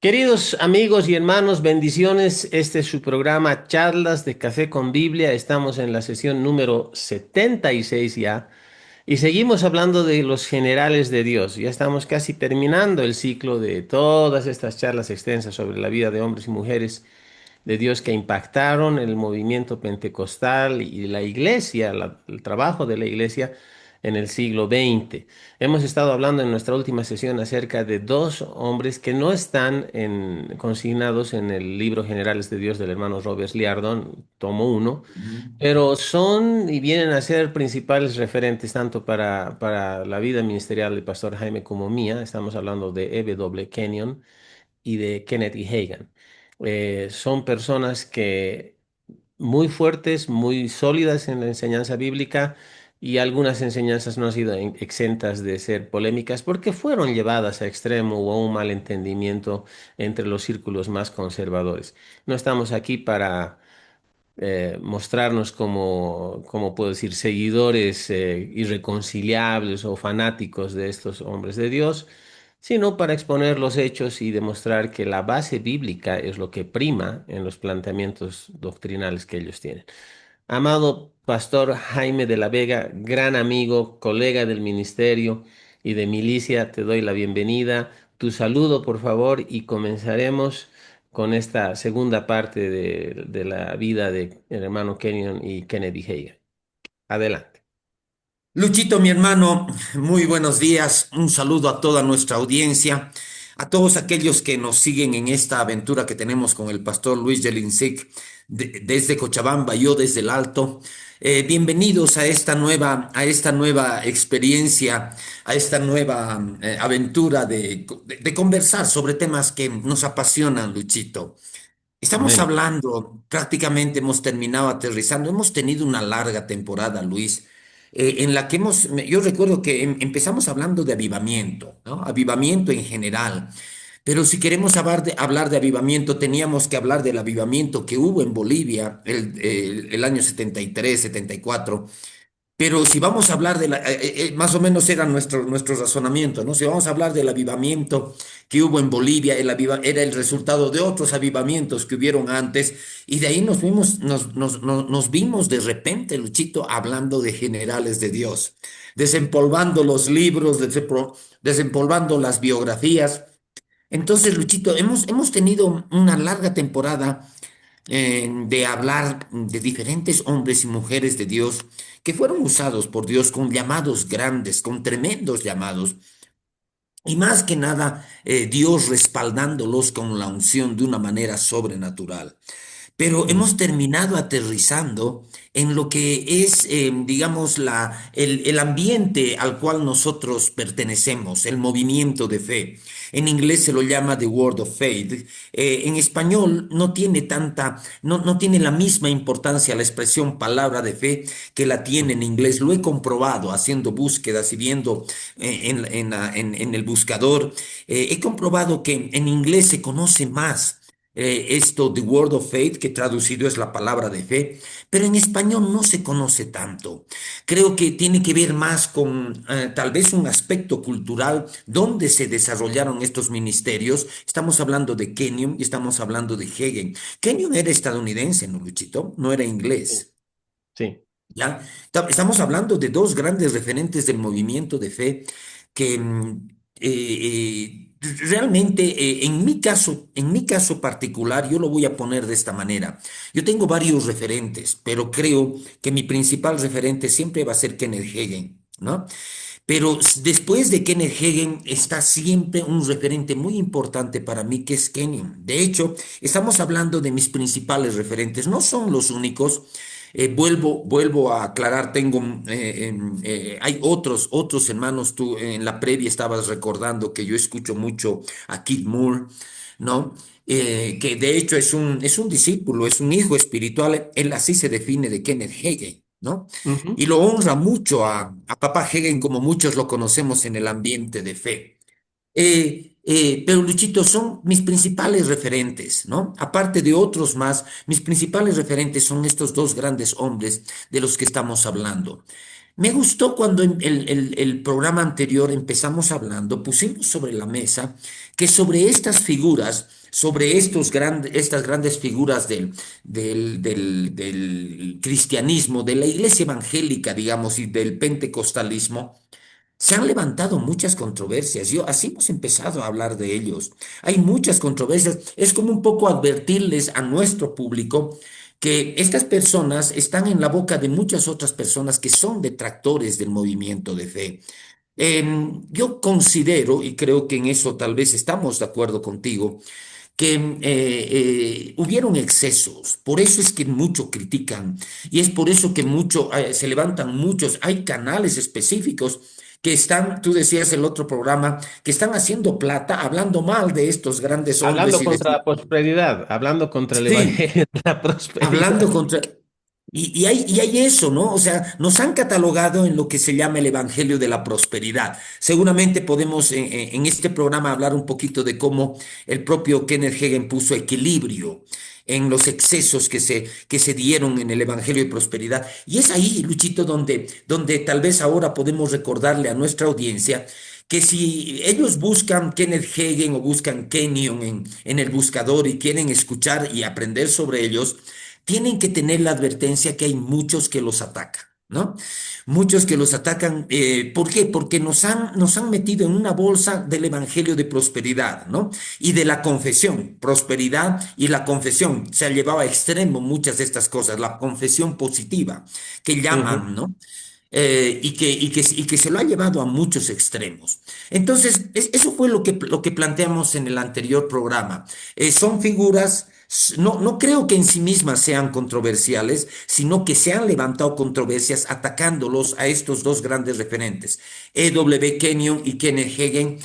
Queridos amigos y hermanos, bendiciones. Este es su programa Charlas de Café con Biblia. Estamos en la sesión número 76 ya y seguimos hablando de los generales de Dios. Ya estamos casi terminando el ciclo de todas estas charlas extensas sobre la vida de hombres y mujeres de Dios que impactaron el movimiento pentecostal y la iglesia, el trabajo de la iglesia en el siglo XX. Hemos estado hablando en nuestra última sesión acerca de dos hombres que no están consignados en el libro Generales de Dios del hermano Robert Liardon, tomo uno, Ujú. pero son y vienen a ser principales referentes tanto para la vida ministerial del pastor Jaime como mía. Estamos hablando de E.W. Kenyon y de Kenneth E. Hagin. Son personas que muy fuertes, muy sólidas en la enseñanza bíblica y algunas enseñanzas no han sido exentas de ser polémicas porque fueron llevadas a extremo o a un malentendimiento entre los círculos más conservadores. No estamos aquí para mostrarnos como puedo decir, seguidores irreconciliables o fanáticos de estos hombres de Dios, sino para exponer los hechos y demostrar que la base bíblica es lo que prima en los planteamientos doctrinales que ellos tienen. Amado Pastor Jaime de la Vega, gran amigo, colega del ministerio y de milicia, te doy la bienvenida. Tu saludo, por favor, y comenzaremos con esta segunda parte de la vida de el hermano Kenyon y Kennedy Hagin. Adelante. Luchito, mi hermano, muy buenos días. Un saludo a toda nuestra audiencia, a todos aquellos que nos siguen en esta aventura que tenemos con el pastor Luis Jelinsic desde Cochabamba, yo desde el Alto. Bienvenidos a esta nueva experiencia, a esta nueva aventura de conversar sobre temas que nos apasionan, Luchito. Estamos Amén. hablando, prácticamente hemos terminado aterrizando, hemos tenido una larga temporada, Luis, en la que yo recuerdo que empezamos hablando de avivamiento, ¿no? Avivamiento en general, pero si queremos hablar de avivamiento, teníamos que hablar del avivamiento que hubo en Bolivia el año 73, 74. Pero si vamos a hablar más o menos era nuestro razonamiento, ¿no? Si vamos a hablar del avivamiento que hubo en Bolivia, era el resultado de otros avivamientos que hubieron antes, y de ahí nos vimos de repente, Luchito, hablando de generales de Dios, desempolvando los libros, desempolvando las biografías. Entonces, Luchito, hemos tenido una larga temporada de hablar de diferentes hombres y mujeres de Dios que fueron usados por Dios con llamados grandes, con tremendos llamados, y más que nada Dios respaldándolos con la unción de una manera sobrenatural. Pero Mm, hemos terminado aterrizando en lo que es, digamos, el ambiente al cual nosotros pertenecemos, el movimiento de fe. En inglés se lo llama The Word of Faith. En español no tiene no tiene la misma importancia la expresión palabra de fe que la tiene en inglés. Lo he comprobado haciendo búsquedas y viendo en el buscador. He comprobado que en inglés se conoce más esto, The Word of Faith, que traducido es la palabra de fe, pero en español no se conoce tanto. Creo que tiene que ver más con tal vez un aspecto cultural donde se desarrollaron estos ministerios. Estamos hablando de Kenyon y estamos hablando de Hagin. Kenyon era estadounidense, ¿no, Luchito? No era sí. inglés. Sí. ¿Ya? Estamos hablando de dos grandes referentes del movimiento de fe que realmente, en mi caso particular, yo lo voy a poner de esta manera. Yo tengo varios referentes, pero creo que mi principal referente siempre va a ser Kenneth Hagin, ¿no? Pero después de Kenneth Hagin está siempre un referente muy importante para mí que es Kenyon. De hecho, estamos hablando de mis principales referentes. No son los únicos. Vuelvo a aclarar, hay otros hermanos. Tú en la previa estabas recordando que yo escucho mucho a Kid Moore, ¿no? Que de hecho es un discípulo, es un hijo espiritual. Él así se define de Kenneth Hagin, ¿no? Ujú. Y lo honra mucho a Papá Hagin como muchos lo conocemos en el ambiente de fe. Pero Luchito, son mis principales referentes, ¿no? Aparte de otros más, mis principales referentes son estos dos grandes hombres de los que estamos hablando. Me gustó cuando en el programa anterior empezamos hablando, pusimos sobre la mesa que sobre estas figuras, sobre estas grandes figuras del cristianismo, de la iglesia evangélica, digamos, y del pentecostalismo, se han levantado muchas controversias. Así hemos empezado a hablar de ellos. Hay muchas controversias. Es como un poco advertirles a nuestro público que estas personas están en la boca de muchas otras personas que son detractores del movimiento de fe. Yo considero, y creo que en eso tal vez estamos de acuerdo contigo, que hubieron excesos, por eso es que mucho critican y es por eso que mucho se levantan muchos, hay canales específicos que están, tú decías el otro programa, que están haciendo plata hablando mal de estos grandes hombres Hablando y contra decir, la prosperidad, hablando contra el sí, evangelio de la hablando prosperidad. contra... Y hay eso, ¿no? O sea, nos han catalogado en lo que se llama el Evangelio de la Prosperidad. Seguramente podemos en este programa hablar un poquito de cómo el propio Kenneth Hagin puso equilibrio en los excesos que se dieron en el Evangelio de Prosperidad. Y es ahí, Luchito, donde tal vez ahora podemos recordarle a nuestra audiencia que si ellos buscan Kenneth Hagin o buscan Kenyon en el buscador y quieren escuchar y aprender sobre ellos, tienen que tener la advertencia que hay muchos que los atacan, ¿no? Muchos que los atacan, ¿por qué? Porque nos han metido en una bolsa del Evangelio de prosperidad, ¿no? Y de la confesión, prosperidad y la confesión. Se ha llevado a extremo muchas de estas cosas, la confesión positiva, que Ujú. llaman, ¿no? Y que se lo ha llevado a muchos extremos. Entonces, eso fue lo que planteamos en el anterior programa. Son figuras, no creo que en sí mismas sean controversiales, sino que se han levantado controversias atacándolos a estos dos grandes referentes, W. Kenyon y Kenneth Hagin,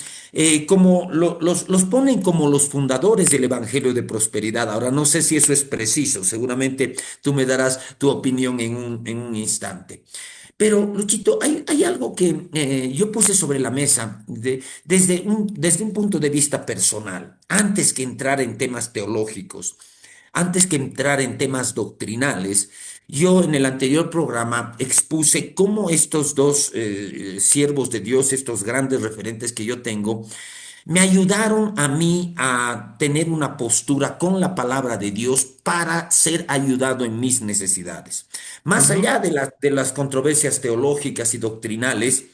como los ponen como los fundadores del Evangelio de Prosperidad. Ahora, no sé si eso es preciso, seguramente tú me darás tu opinión en un instante. Pero, Luchito, hay algo que yo puse sobre la mesa desde un punto de vista personal, antes que entrar en temas teológicos, antes que entrar en temas doctrinales. Yo en el anterior programa expuse cómo estos dos siervos de Dios, estos grandes referentes que yo tengo, me ayudaron a mí a tener una postura con la palabra de Dios para ser ayudado en mis necesidades. Más Ujú. allá de las controversias teológicas y doctrinales,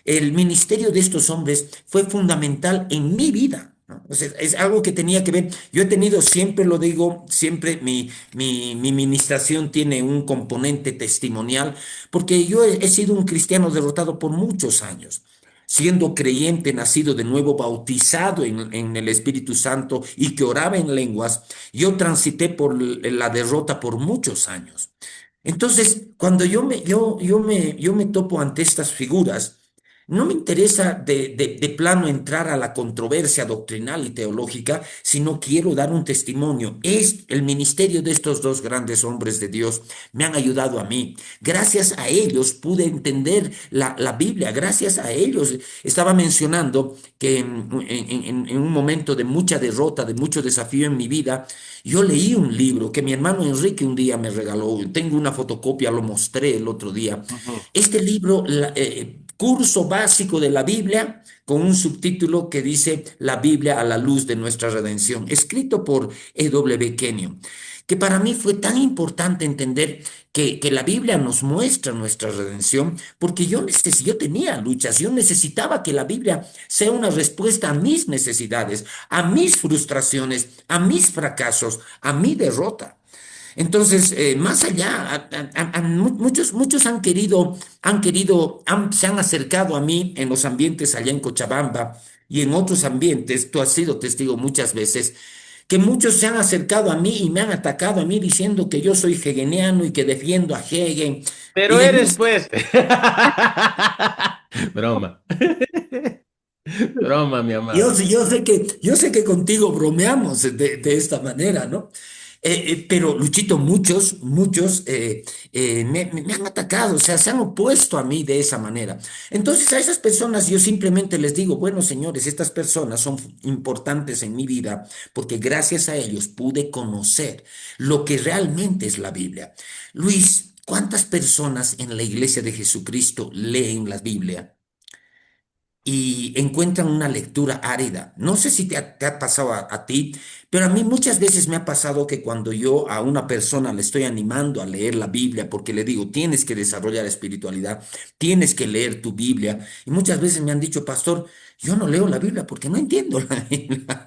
el ministerio de estos hombres fue fundamental en mi vida, ¿no? O sea, es algo que tenía que ver. Yo he tenido, siempre lo digo, siempre mi ministración tiene un componente testimonial, porque yo he sido un cristiano derrotado por muchos años. Siendo creyente, nacido de nuevo, bautizado en el Espíritu Santo y que oraba en lenguas, yo transité por la derrota por muchos años. Entonces, cuando yo me topo ante estas figuras, no me interesa de plano entrar a la controversia doctrinal y teológica, sino quiero dar un testimonio. Es el ministerio de estos dos grandes hombres de Dios me han ayudado a mí. Gracias a ellos pude entender la Biblia. Gracias a ellos estaba mencionando que en un momento de mucha derrota, de mucho desafío en mi vida, yo leí un libro que mi hermano Enrique un día me regaló. Tengo una fotocopia, lo mostré el otro día. Ujú. Este libro, Curso básico de la Biblia, con un subtítulo que dice La Biblia a la luz de nuestra redención, escrito por W. Kenyon, que para mí fue tan importante entender que la Biblia nos muestra nuestra redención, porque yo tenía luchas, yo necesitaba que la Biblia sea una respuesta a mis necesidades, a mis frustraciones, a mis fracasos, a mi derrota. Entonces, más allá, muchos se han acercado a mí en los ambientes allá en Cochabamba y en otros ambientes, tú has sido testigo muchas veces, que muchos se han acercado a mí y me han atacado a mí diciendo que yo soy hegeliano y que defiendo a Hegel y Pero eres demás. pues. Broma. Broma, mi Yo, amado. sé- yo sé que, yo sé que contigo bromeamos de esta manera, ¿no? Pero Luchito, muchos me han atacado, o sea, se han opuesto a mí de esa manera. Entonces a esas personas yo simplemente les digo, bueno, señores, estas personas son importantes en mi vida porque gracias a ellos pude conocer lo que realmente es la Biblia. Luis. ¿Cuántas personas en la iglesia de Jesucristo leen la Biblia y encuentran una lectura árida? No sé si te ha pasado a ti, pero a mí muchas veces me ha pasado que cuando yo a una persona le estoy animando a leer la Biblia, porque le digo, tienes que desarrollar espiritualidad, tienes que leer tu Biblia, y muchas veces me han dicho, pastor, yo no leo la Biblia porque no entiendo la Biblia.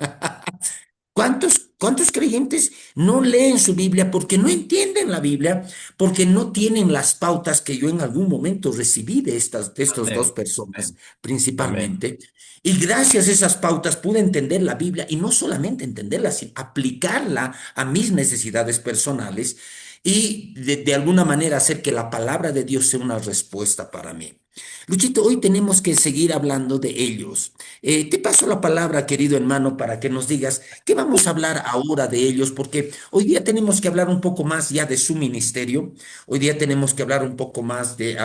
¿Cuántos creyentes no leen su Biblia porque no entienden la Biblia, porque no tienen las pautas que yo en algún momento recibí de estas dos Amén. personas Amén. Amén. principalmente? Y gracias a esas pautas pude entender la Biblia y no solamente entenderla, sino aplicarla a mis necesidades personales y de alguna manera hacer que la palabra de Dios sea una respuesta para mí. Luchito, hoy tenemos que seguir hablando de ellos. Te paso la palabra, querido hermano, para que nos digas qué vamos a hablar ahora de ellos, porque hoy día tenemos que hablar un poco más ya de su ministerio, hoy día tenemos que hablar un poco más de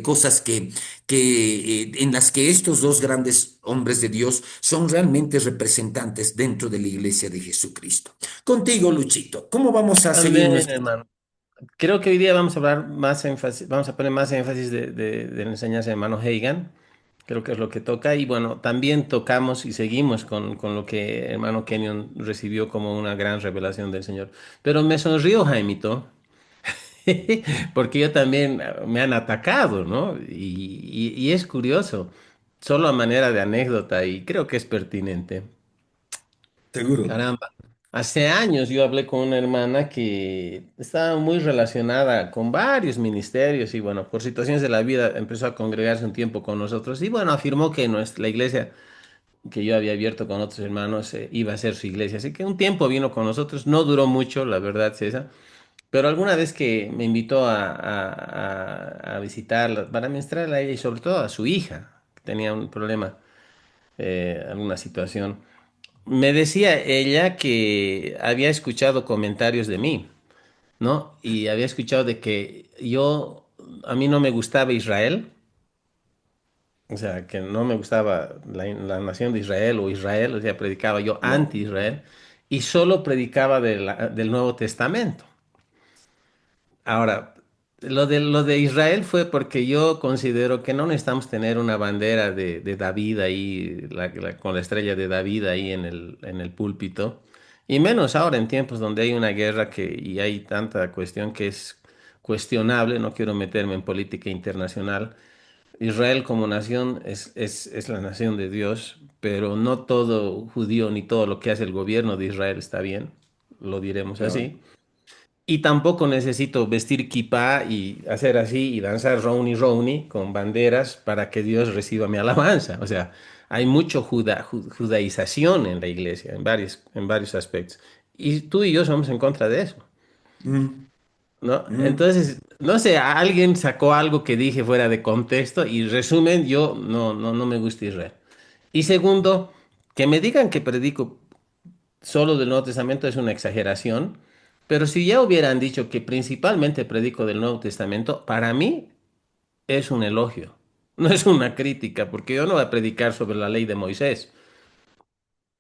cosas en las que estos dos grandes hombres de Dios son realmente representantes dentro de la iglesia de Jesucristo. Contigo, Luchito, ¿cómo vamos a seguir Amén, nuestro... hermano. Creo que hoy día vamos a hablar más énfasis, vamos a poner más énfasis de la enseñanza de hermano Hagan. Creo que es lo que toca. Y bueno, también tocamos y seguimos con lo que hermano Kenyon recibió como una gran revelación del Señor. Pero me sonrió, Jaimito, porque yo también me han atacado, ¿no? Y es curioso, solo a manera de anécdota, y creo que es pertinente. Seguro. Caramba. Hace años yo hablé con una hermana que estaba muy relacionada con varios ministerios y bueno, por situaciones de la vida empezó a congregarse un tiempo con nosotros y bueno, afirmó que la iglesia que yo había abierto con otros hermanos iba a ser su iglesia. Así que un tiempo vino con nosotros, no duró mucho, la verdad, César, pero alguna vez que me invitó a visitarla para ministrarla a ella y sobre todo a su hija, que tenía un problema, alguna situación. Me decía ella que había escuchado comentarios de mí, ¿no? Y había escuchado de que a mí no me gustaba Israel, o sea, que no me gustaba la nación de Israel o Israel, o sea, predicaba yo Wow. anti-Israel y solo predicaba del Nuevo Testamento. Ahora, lo de Israel fue porque yo considero que no necesitamos tener una bandera de David ahí, con la estrella de David ahí en el púlpito, y menos ahora en tiempos donde hay una guerra y hay tanta cuestión que es cuestionable, no quiero meterme en política internacional. Israel como nación es la nación de Dios, pero no todo judío ni todo lo que hace el gobierno de Israel está bien, lo diremos Claro. así. Y tampoco necesito vestir kipá y hacer así y danzar Rowney Rowney con banderas para que Dios reciba mi alabanza. O sea, hay mucho judaización en la iglesia, en varios aspectos. Y tú y yo somos en contra de eso, Mm, ¿no? mm. Entonces, no sé, alguien sacó algo que dije fuera de contexto y resumen, yo no me gusta Israel. Y segundo, que me digan que predico solo del Nuevo Testamento es una exageración, pero si ya hubieran dicho que principalmente predico del Nuevo Testamento, para mí es un elogio, no es una crítica, porque yo no voy a predicar sobre la ley de Moisés,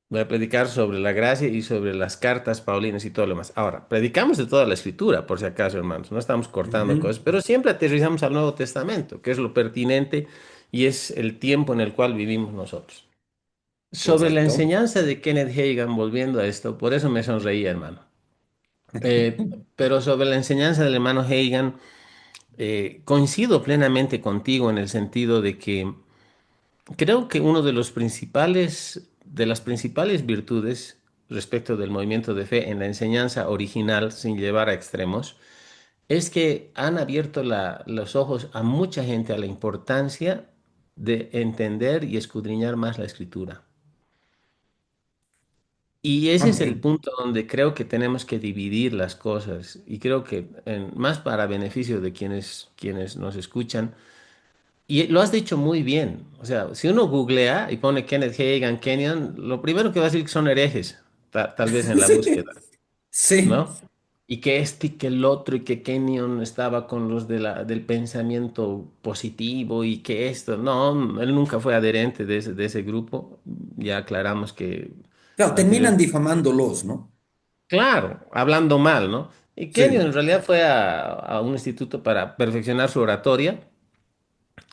voy a predicar sobre la gracia y sobre las cartas paulinas y todo lo demás. Ahora, predicamos de toda la escritura, por si acaso, hermanos, no estamos cortando Ujú. cosas, pero siempre aterrizamos al Nuevo Testamento, que es lo pertinente y es el tiempo en el cual vivimos nosotros. Sobre la Correcto. enseñanza de Kenneth Hagin, volviendo a esto, por eso me sonreía, hermano. Pero sobre la enseñanza del hermano Hagan, coincido plenamente contigo en el sentido de que creo que uno de las principales virtudes respecto del movimiento de fe en la enseñanza original, sin llevar a extremos, es que han abierto los ojos a mucha gente a la importancia de entender y escudriñar más la escritura. Y ese es el Amén. punto donde creo que tenemos que dividir las cosas y creo que más para beneficio de quienes nos escuchan. Y lo has dicho muy bien. O sea, si uno googlea y pone Kenneth Hagin, Kenyon, lo primero que va a decir que son herejes, tal vez en la búsqueda, Sí. ¿no? Y que este y que el otro y que Kenyon estaba con los del pensamiento positivo y que esto. No, él nunca fue adherente de ese grupo. Ya aclaramos que Claro, terminan anteriormente. difamándolos, ¿no? Claro, hablando mal, ¿no? Y Kenyon en Sí. realidad fue a un instituto para perfeccionar su oratoria.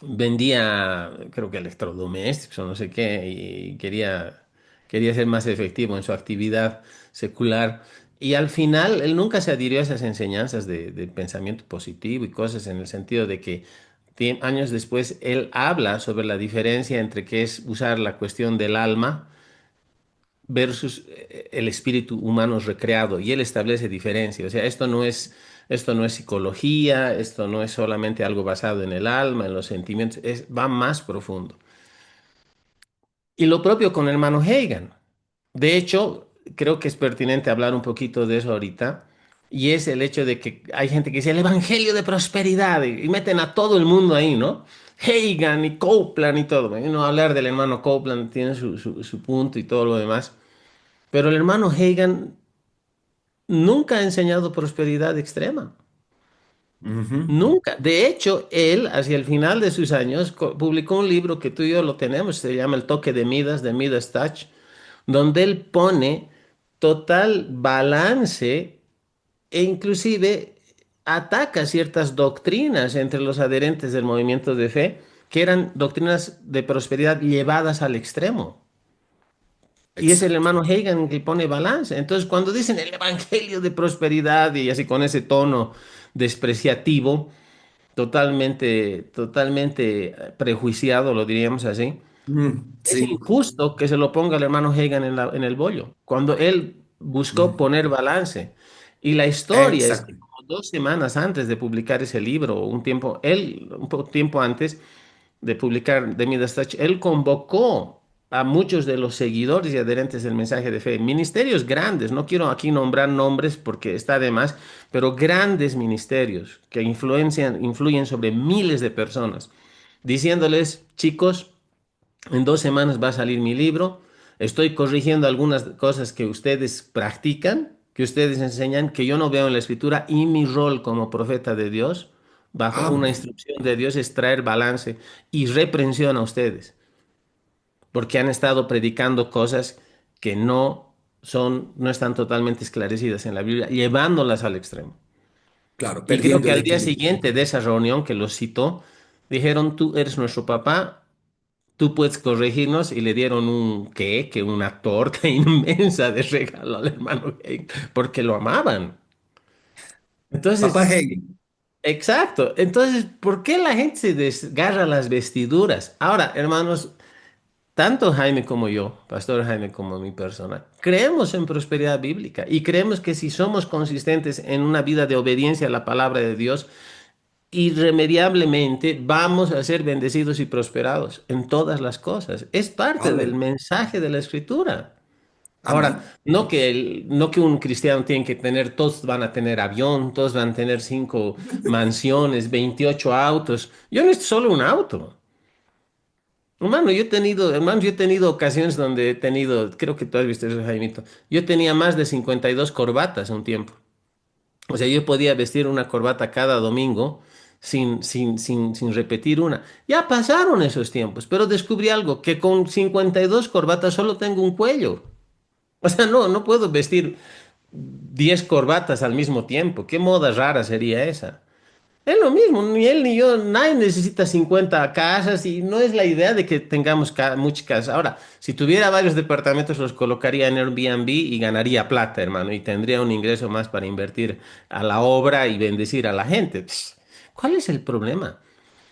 Vendía, creo que electrodomésticos o no sé qué, y quería ser más efectivo en su actividad secular. Y al final, él nunca se adhirió a esas enseñanzas de pensamiento positivo y cosas en el sentido de que años después él habla sobre la diferencia entre qué es usar la cuestión del alma versus el espíritu humano recreado, y él establece diferencia. O sea, esto no es psicología, esto no es solamente algo basado en el alma, en los sentimientos, va más profundo. Y lo propio con el hermano Hagan. De hecho, creo que es pertinente hablar un poquito de eso ahorita, y es el hecho de que hay gente que dice el evangelio de prosperidad y meten a todo el mundo ahí, ¿no? Hagan y Copeland y todo. Y no hablar del hermano Copeland tiene su punto y todo lo demás. Pero el hermano Hagan nunca ha enseñado prosperidad extrema. Ujú. Nunca. De hecho, él, hacia el final de sus años, publicó un libro que tú y yo lo tenemos, se llama El toque de Midas Touch, donde él pone total balance e inclusive ataca ciertas doctrinas entre los adherentes del movimiento de fe, que eran doctrinas de prosperidad llevadas al extremo. Y es el Exacto. hermano Hagan el que pone balance. Entonces, cuando dicen el evangelio de prosperidad y así con ese tono despreciativo, totalmente prejuiciado, lo diríamos así, es Sí, injusto que se lo ponga el hermano Hagan en el bollo, cuando él buscó mm, poner balance. Y la historia es que exacto. como 2 semanas antes de publicar ese libro, un poco tiempo antes, de publicar de Midas Touch, él convocó a muchos de los seguidores y adherentes del mensaje de fe, ministerios grandes, no quiero aquí nombrar nombres porque está de más, pero grandes ministerios que influyen sobre miles de personas, diciéndoles, chicos, en 2 semanas va a salir mi libro. Estoy corrigiendo algunas cosas que ustedes practican, que ustedes enseñan, que yo no veo en la escritura, y mi rol como profeta de Dios, bajo una Amén. instrucción de Dios, es traer balance y reprensión a ustedes, porque han estado predicando cosas que no están totalmente esclarecidas en la Biblia, llevándolas al extremo. Claro, Y creo perdiendo que el al día equilibrio. siguiente de esa reunión que los citó, dijeron, tú eres nuestro papá, tú puedes corregirnos, y le dieron una torta inmensa de regalo al hermano Hagin, porque lo amaban. Papá Entonces, Hegel. exacto. Entonces, ¿por qué la gente se desgarra las vestiduras? Ahora, hermanos, tanto Jaime como yo, Pastor Jaime como mi persona, creemos en prosperidad bíblica y creemos que si somos consistentes en una vida de obediencia a la palabra de Dios, irremediablemente vamos a ser bendecidos y prosperados en todas las cosas. Es parte del Amén. mensaje de la Escritura. Ahora, Amén. no que un cristiano tiene que tener, todos van a tener avión, todos van a tener 5 mansiones, 28 autos. Yo necesito solo un auto. Hermano, yo he tenido ocasiones donde he tenido, creo que tú has visto eso, Jaimito. Yo tenía más de 52 corbatas un tiempo. O sea, yo podía vestir una corbata cada domingo sin repetir una. Ya pasaron esos tiempos, pero descubrí algo, que con 52 corbatas solo tengo un cuello. O sea, no puedo vestir 10 corbatas al mismo tiempo. ¿Qué moda rara sería esa? Es lo mismo, ni él ni yo, nadie necesita 50 casas, y no es la idea de que tengamos muchas casas. Ahora, si tuviera varios departamentos, los colocaría en Airbnb y ganaría plata, hermano, y tendría un ingreso más para invertir a la obra y bendecir a la gente. ¿Cuál es el problema?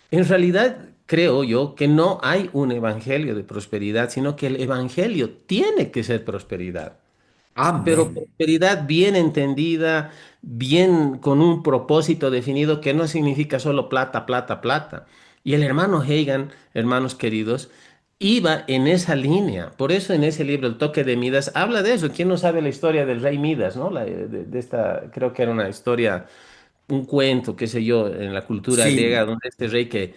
En realidad, creo yo que no hay un evangelio de prosperidad, sino que el evangelio tiene que ser prosperidad, pero Amén. prosperidad bien entendida, bien con un propósito definido, que no significa solo plata, plata, plata. Y el hermano Hagan, hermanos queridos, iba en esa línea. Por eso en ese libro, El toque de Midas, habla de eso. ¿Quién no sabe la historia del rey Midas, no? De esta, creo que era una historia, un cuento, qué sé yo, en la cultura griega, Sí, donde este rey que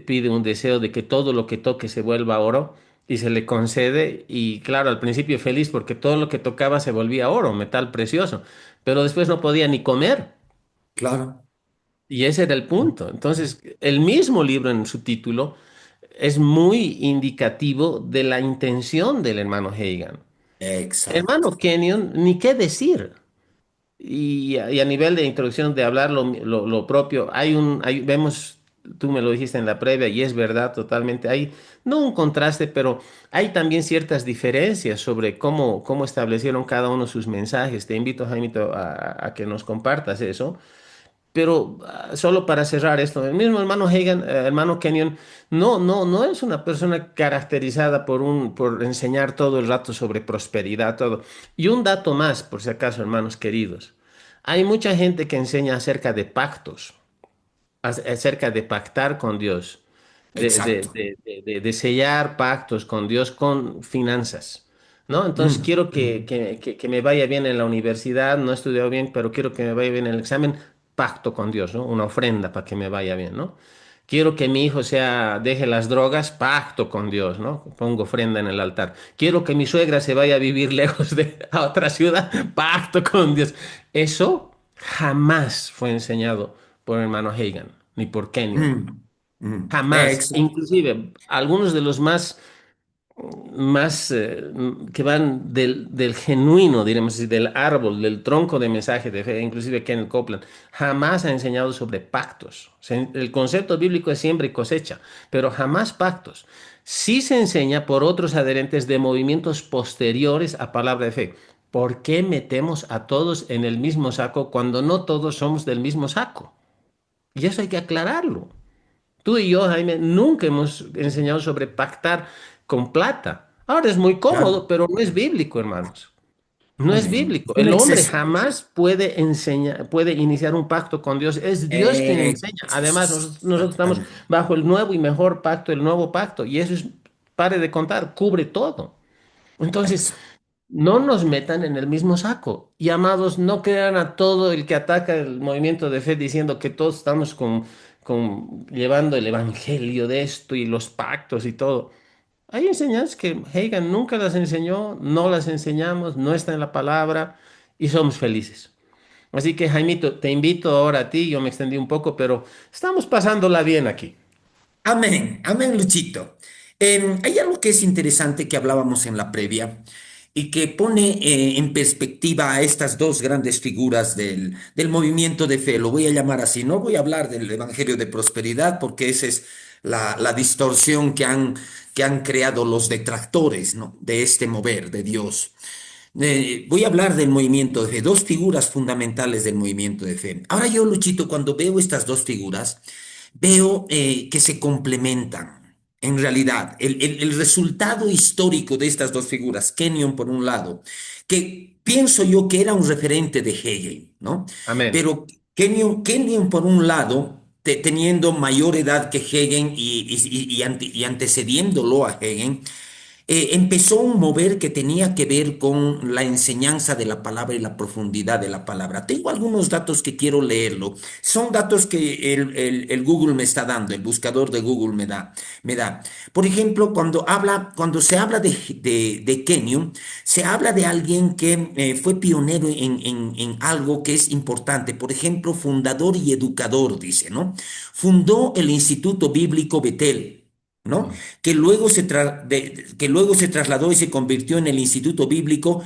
pide un deseo de que todo lo que toque se vuelva oro, y se le concede, y claro, al principio feliz porque todo lo que tocaba se volvía oro, metal precioso, pero después no podía ni comer, claro. y ese era el punto. Entonces, el mismo libro en su título es muy indicativo de la intención del hermano Hagan. Exacto. Hermano Kenyon, ni qué decir. y a nivel de introducción de hablar lo propio, vemos, tú me lo dijiste en la previa y es verdad totalmente, hay no un contraste, pero hay también ciertas diferencias sobre cómo establecieron cada uno sus mensajes. Te invito, Jaimito, a que nos compartas eso. Pero solo para cerrar esto, el mismo hermano Hagan, hermano Kenyon, no es una persona caracterizada por enseñar todo el rato sobre prosperidad, todo. Y un dato más, por si acaso, hermanos queridos. Hay mucha gente que enseña acerca de pactos, acerca de pactar con Dios, Exacto. de sellar pactos con Dios con finanzas, ¿no? Entonces Mm, quiero mm. que me vaya bien en la universidad, no he estudiado bien, pero quiero que me vaya bien en el examen, pacto con Dios, ¿no? Una ofrenda para que me vaya bien, ¿no? Quiero que mi hijo deje las drogas, pacto con Dios, ¿no? Pongo ofrenda en el altar. Quiero que mi suegra se vaya a vivir lejos a otra ciudad, pacto con Dios. Eso jamás fue enseñado por el hermano Hagan, ni por Kenyon. Mm, mm. Jamás. Exacto. Inclusive, algunos de los más que van del genuino, diremos así, del árbol, del tronco de mensaje de fe, inclusive Kenneth Copeland, jamás ha enseñado sobre pactos. El concepto bíblico es siembra y cosecha, pero jamás pactos. Sí se enseña por otros adherentes de movimientos posteriores a palabra de fe. ¿Por qué metemos a todos en el mismo saco cuando no todos somos del mismo saco? Y eso hay que aclararlo. Tú y yo, Jaime, nunca hemos enseñado sobre pactar con plata. Ahora es muy Claro. cómodo, pero no es bíblico, hermanos. No es Amén. bíblico. Es un El hombre exceso. jamás puede enseñar, puede iniciar un pacto con Dios. Es Dios quien enseña. Además, nosotros estamos Exactamente. bajo el nuevo y mejor pacto, el nuevo pacto. Y eso es, pare de contar, cubre todo. Entonces, Exacto. no nos metan en el mismo saco. Y amados, no crean a todo el que ataca el movimiento de fe diciendo que todos estamos llevando el evangelio de esto y los pactos y todo. Hay enseñanzas que Hagan nunca las enseñó, no las enseñamos, no está en la palabra y somos felices. Así que, Jaimito, te invito ahora a ti, yo me extendí un poco, pero estamos pasándola bien aquí. Amén, amén, Luchito. Hay algo que es interesante que hablábamos en la previa y que pone en perspectiva a estas dos grandes figuras del movimiento de fe. Lo voy a llamar así. No voy a hablar del Evangelio de Prosperidad porque esa es la distorsión que han creado los detractores, ¿no? De este mover de Dios. Voy a hablar del movimiento de fe, dos figuras fundamentales del movimiento de fe. Ahora yo, Luchito, cuando veo estas dos figuras, veo que se complementan. En realidad, el resultado histórico de estas dos figuras, Kenyon por un lado, que pienso yo que era un referente de Hegel, ¿no? Amén. Pero Kenyon por un lado, teniendo mayor edad que Hegel y antecediéndolo a Hegel, empezó un mover que tenía que ver con la enseñanza de la palabra y la profundidad de la palabra. Tengo algunos datos que quiero leerlo. Son datos que el Google me está dando, el buscador de Google me da. Por ejemplo, cuando se habla de Kenyon, se habla de alguien que fue pionero en algo que es importante. Por ejemplo, fundador y educador, dice, ¿no? Fundó el Instituto Bíblico Betel. ¿No? Amén. Que luego se trasladó y se convirtió en el Instituto Bíblico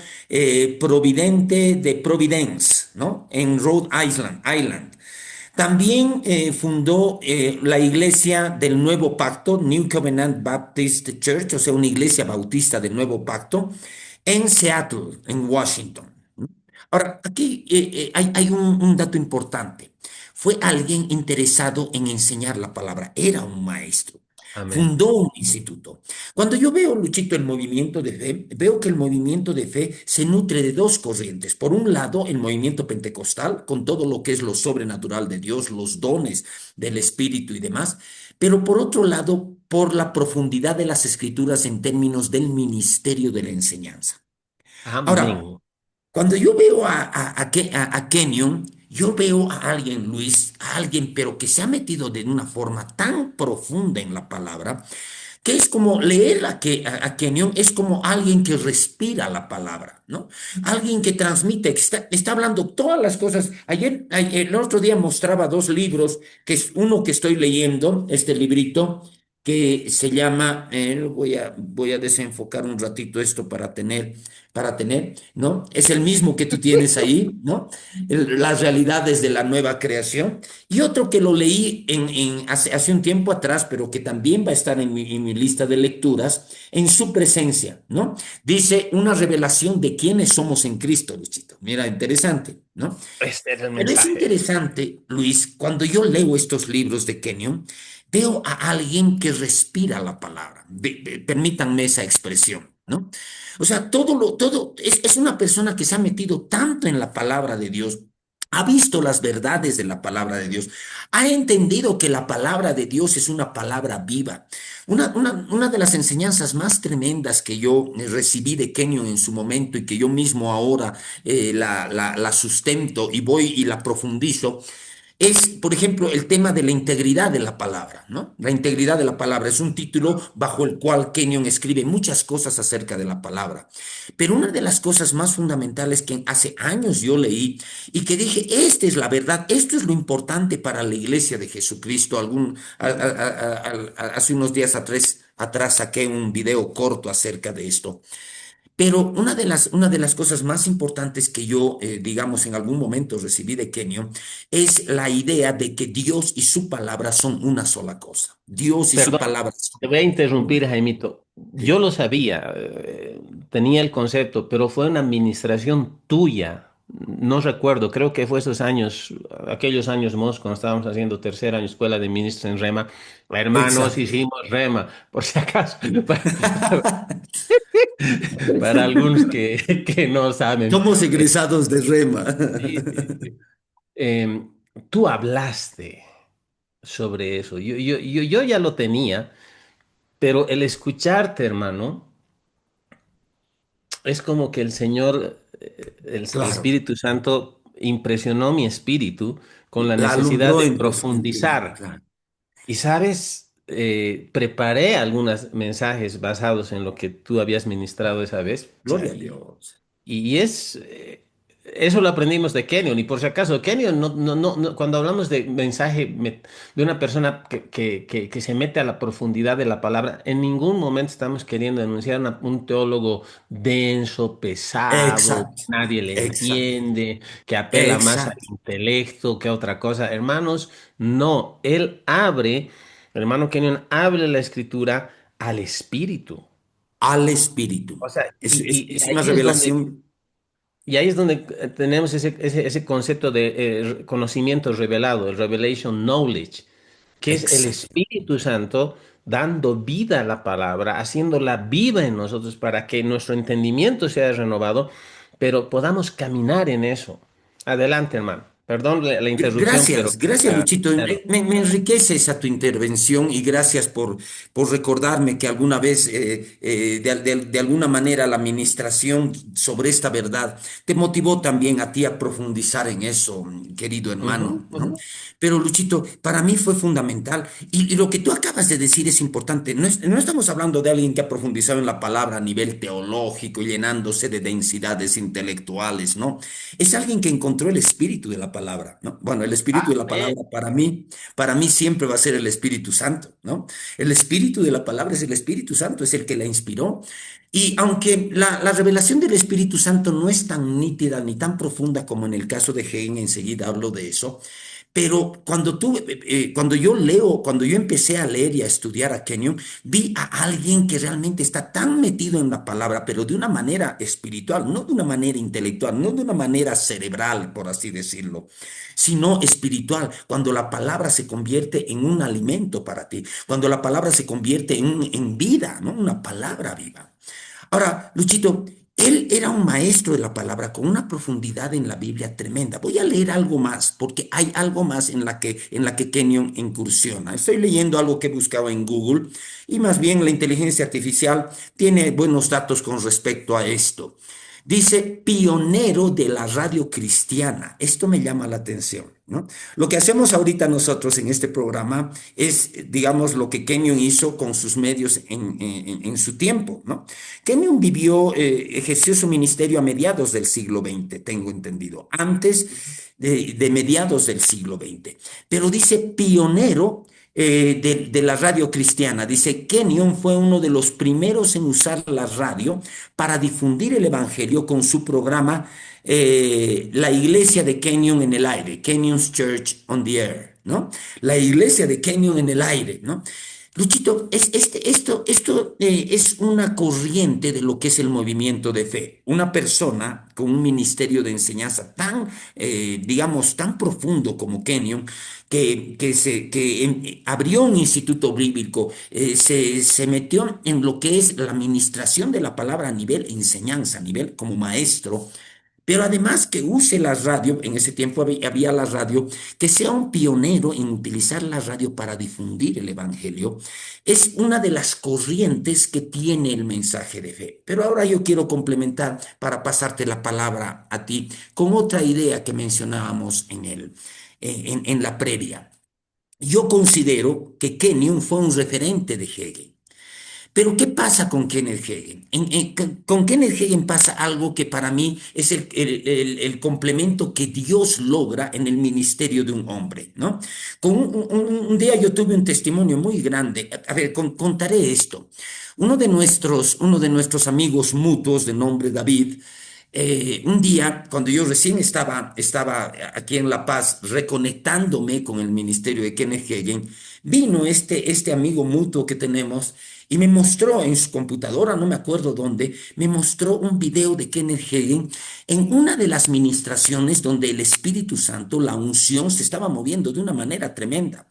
Providente de Providence, ¿no? En Rhode Island. También fundó la iglesia del Nuevo Pacto, New Covenant Baptist Church, o sea, una iglesia bautista del Nuevo Pacto, en Seattle, en Washington. Ahora, aquí hay un dato importante. Fue alguien interesado en enseñar la palabra, era un maestro. Amén. Fundó un instituto. Cuando yo veo, Luchito, el movimiento de fe, veo que el movimiento de fe se nutre de dos corrientes. Por un lado, el movimiento pentecostal, con todo lo que es lo sobrenatural de Dios, los dones del Espíritu y demás, pero por otro lado, por la profundidad de las escrituras en términos del ministerio de la enseñanza. Ahora, Amén. cuando yo veo a Kenyon, yo veo a alguien, Luis, a alguien, pero que se ha metido de una forma tan profunda en la palabra, que es como leer a Kenyon, es como alguien que respira la palabra, ¿no? Alguien que transmite, que está hablando todas las cosas. El otro día mostraba dos libros, que es uno que estoy leyendo, este librito, que se llama, voy a desenfocar un ratito esto para tener, ¿no? Es el mismo que tú tienes ahí, ¿no? Las realidades de la nueva creación. Y otro que lo leí hace un tiempo atrás, pero que también va a estar en mi lista de lecturas, en su presencia, ¿no? Dice una revelación de quiénes somos en Cristo, Luchito. Mira, interesante, ¿no? Este es el Pero es mensaje. interesante, Luis, cuando yo leo estos libros de Kenyon, veo a alguien que respira la palabra. Permítanme esa expresión, ¿no? O sea, es una persona que se ha metido tanto en la palabra de Dios, ha visto las verdades de la palabra de Dios, ha entendido que la palabra de Dios es una palabra viva. Una de las enseñanzas más tremendas que yo recibí de Kenyon en su momento y que yo mismo ahora la sustento y voy y la profundizo, es, por ejemplo, el tema de la integridad de la palabra, ¿no? La integridad de la palabra es un título bajo el cual Kenyon escribe muchas cosas acerca de la palabra. Pero una de las cosas más fundamentales que hace años yo leí y que dije, esta es la verdad, esto es lo importante para la iglesia de Jesucristo. Hace unos días atrás saqué un video corto acerca de esto. Pero una de las cosas más importantes que yo, digamos, en algún momento recibí de Kenio es la idea de que Dios y su palabra son una sola cosa. Dios y su Perdón, palabra te voy a son... interrumpir, Jaimito. Yo Sí. lo sabía, tenía el concepto, pero fue una administración tuya. No recuerdo, creo que fue esos años, aquellos años cuando estábamos haciendo tercer año escuela de ministros en Rema. Hermanos, Exacto. hicimos Rema, por si acaso, para algunos que no saben. Somos egresados de Rema. Sí, sí, sí. Tú hablaste sobre eso. Yo ya lo tenía, pero el escucharte, hermano, es como que el Señor, el Claro. Espíritu Santo, impresionó mi espíritu con la La necesidad alumbró de en tu espíritu. profundizar. Claro. Y sabes, preparé algunos mensajes basados en lo que tú habías ministrado esa vez. Pucha, Gloria a Dios. y eso lo aprendimos de Kenyon. Y por si acaso, Kenyon, cuando hablamos de mensaje de una persona que se mete a la profundidad de la palabra, en ningún momento estamos queriendo denunciar un teólogo denso, pesado, que Exacto. nadie le Exacto. entiende, que apela más al Exacto. intelecto que a otra cosa. Hermanos, no, el hermano Kenyon abre la escritura al espíritu. Al espíritu. O sea, Es, es, y es una ahí es donde revelación. tenemos ese concepto de conocimiento revelado, el revelation knowledge, que es el Exacto. Espíritu Santo dando vida a la palabra, haciéndola viva en nosotros para que nuestro entendimiento sea renovado, pero podamos caminar en eso. Adelante, hermano. Perdón la interrupción, pero Gracias, gracias quería Luchito. hacerlo. Me enriquece esa tu intervención y gracias por recordarme que alguna vez, de alguna manera, la administración sobre esta verdad te motivó también a ti a profundizar en eso, querido Ujú, hermano, ¿no? ujú. Pero Luchito, para mí fue fundamental y lo que tú acabas de decir es importante. No estamos hablando de alguien que ha profundizado en la palabra a nivel teológico, llenándose de densidades intelectuales, ¿no? Es alguien que encontró el espíritu de la palabra, ¿no? Bueno, el espíritu de la Amén. palabra para mí siempre va a ser el Espíritu Santo, ¿no? El espíritu de la palabra es el Espíritu Santo, es el que la inspiró. Y aunque la revelación del Espíritu Santo no es tan nítida ni tan profunda como en el caso de Hegel, enseguida hablo de eso, pero cuando yo empecé a leer y a estudiar a Kenyon, vi a alguien que realmente está tan metido en la palabra, pero de una manera espiritual, no de una manera intelectual, no de una manera cerebral, por así decirlo, sino espiritual, cuando la palabra se convierte en un alimento para ti, cuando la palabra se convierte en vida, ¿no? Una palabra viva. Ahora, Luchito, él era un maestro de la palabra con una profundidad en la Biblia tremenda. Voy a leer algo más, porque hay algo más en la que Kenyon incursiona. Estoy leyendo algo que he buscado en Google y más bien la inteligencia artificial tiene buenos datos con respecto a esto. Dice pionero de la radio cristiana. Esto me llama la atención, ¿no? Lo que hacemos ahorita nosotros en este programa es, digamos, lo que Kenyon hizo con sus medios en su tiempo, ¿no? Kenyon ejerció su ministerio a mediados del siglo XX, tengo entendido, antes de mediados del siglo XX. Pero dice pionero de la radio cristiana. Dice, Kenyon fue uno de los primeros en usar la radio para difundir el evangelio con su programa La Iglesia de Kenyon en el aire, Kenyon's Church on the Air, ¿no? La Iglesia de Kenyon en el aire, ¿no? Luchito, esto es una corriente de lo que es el movimiento de fe. Una persona con un ministerio de enseñanza tan, digamos, tan profundo como Kenyon, que abrió un instituto bíblico, se metió en lo que es la administración de la palabra a nivel enseñanza, a nivel como maestro, pero además que use la radio, en ese tiempo había la radio, que sea un pionero en utilizar la radio para difundir el Evangelio, es una de las corrientes que tiene el mensaje de fe. Pero ahora yo quiero complementar para pasarte la palabra a ti con otra idea que mencionábamos en la previa. Yo considero que Kenyon fue un referente de Hegel. Pero ¿qué pasa con Kenneth Hagin? Con Kenneth Hagin pasa algo que para mí es el complemento que Dios logra en el ministerio de un hombre, ¿no? Un día yo tuve un testimonio muy grande. A ver, contaré esto. Uno de nuestros amigos mutuos de nombre David, un día, cuando yo recién estaba aquí en La Paz, reconectándome con el ministerio de Kenneth Hagin, vino este amigo mutuo que tenemos y me mostró en su computadora, no me acuerdo dónde, me mostró un video de Kenneth Hagin en una de las ministraciones donde el Espíritu Santo, la unción, se estaba moviendo de una manera tremenda.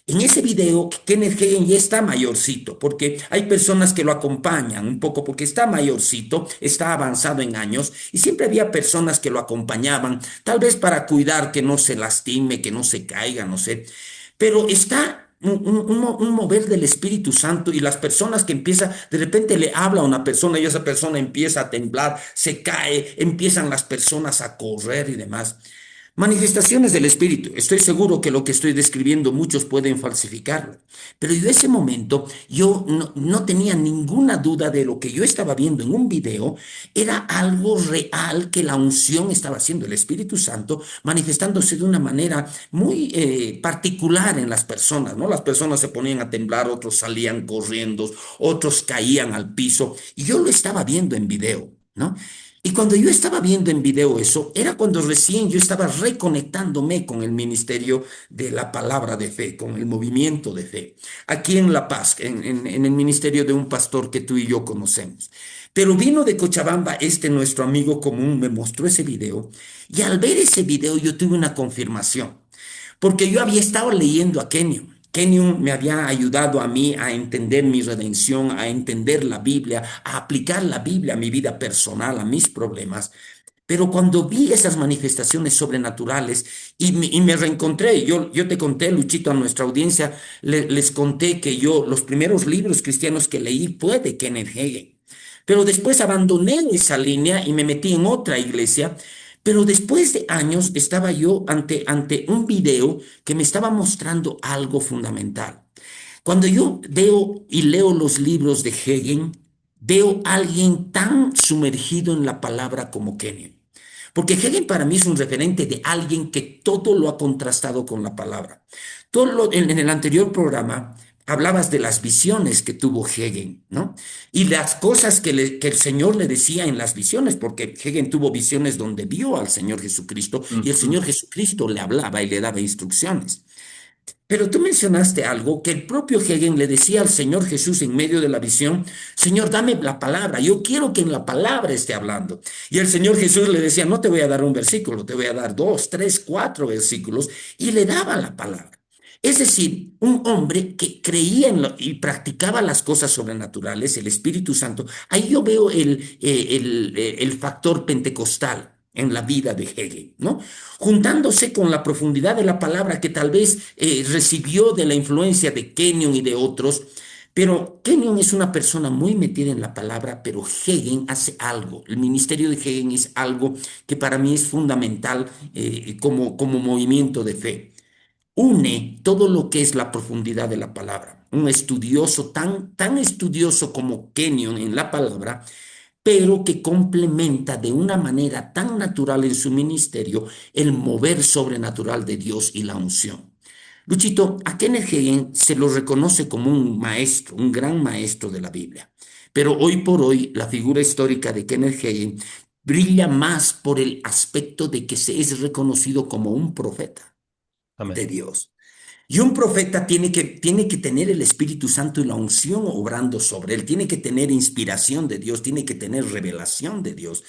En ese video, Kenneth Hagin ya está mayorcito, porque hay personas que lo acompañan un poco, porque está mayorcito, está avanzado en años, y siempre había personas que lo acompañaban, tal vez para cuidar que no se lastime, que no se caiga, no sé. Pero está un mover del Espíritu Santo y las personas que empieza, de repente le habla a una persona y esa persona empieza a temblar, se cae, empiezan las personas a correr y demás. Manifestaciones del Espíritu. Estoy seguro que lo que estoy describiendo muchos pueden falsificarlo. Pero yo ese momento, yo no tenía ninguna duda de lo que yo estaba viendo en un video, era algo real que la unción estaba haciendo, el Espíritu Santo manifestándose de una manera muy particular en las personas, ¿no? Las personas se ponían a temblar, otros salían corriendo, otros caían al piso, y yo lo estaba viendo en video, ¿no? Y cuando yo estaba viendo en video eso, era cuando recién yo estaba reconectándome con el ministerio de la palabra de fe, con el movimiento de fe, aquí en La Paz, en el ministerio de un pastor que tú y yo conocemos. Pero vino de Cochabamba nuestro amigo común, me mostró ese video, y al ver ese video yo tuve una confirmación, porque yo había estado leyendo a Kenyon. Kenyon me había ayudado a mí a entender mi redención, a entender la Biblia, a aplicar la Biblia a mi vida personal, a mis problemas. Pero cuando vi esas manifestaciones sobrenaturales y me reencontré, yo te conté, Luchito, a nuestra audiencia, les conté que yo, los primeros libros cristianos que leí fue de Kenneth Hagin. Pero después abandoné esa línea y me metí en otra iglesia. Pero después de años estaba yo ante un video que me estaba mostrando algo fundamental. Cuando yo veo y leo los libros de Hagin, veo a alguien tan sumergido en la palabra como Kenyon. Porque Hegel para mí es un referente de alguien que todo lo ha contrastado con la palabra. En el anterior programa hablabas de las visiones que tuvo Hegel, ¿no? Y las cosas que el Señor le decía en las visiones, porque Hegel tuvo visiones donde vio al Señor Jesucristo y el Ujú. Señor Jesucristo le hablaba y le daba instrucciones. Pero tú mencionaste algo que el propio Hegel le decía al Señor Jesús en medio de la visión: Señor, dame la palabra, yo quiero que en la palabra esté hablando. Y el Señor Jesús le decía: no te voy a dar un versículo, te voy a dar dos, tres, cuatro versículos, y le daba la palabra. Es decir, un hombre que creía y practicaba las cosas sobrenaturales, el Espíritu Santo. Ahí yo veo el factor pentecostal en la vida de Hegel, ¿no? Juntándose con la profundidad de la palabra que tal vez recibió de la influencia de Kenyon y de otros. Pero Kenyon es una persona muy metida en la palabra, pero Hegel hace algo. El ministerio de Hegel es algo que para mí es fundamental como movimiento de fe. Une todo lo que es la profundidad de la palabra. Un estudioso, tan estudioso como Kenyon en la palabra, pero que complementa de una manera tan natural en su ministerio el mover sobrenatural de Dios y la unción. Luchito, a Kenneth Hagin se lo reconoce como un maestro, un gran maestro de la Biblia, pero hoy por hoy la figura histórica de Kenneth Hagin brilla más por el aspecto de que se es reconocido como un profeta de Amén. Dios. Y un profeta tiene que tener el Espíritu Santo y la unción obrando sobre él, tiene que tener inspiración de Dios, tiene que tener revelación de Dios,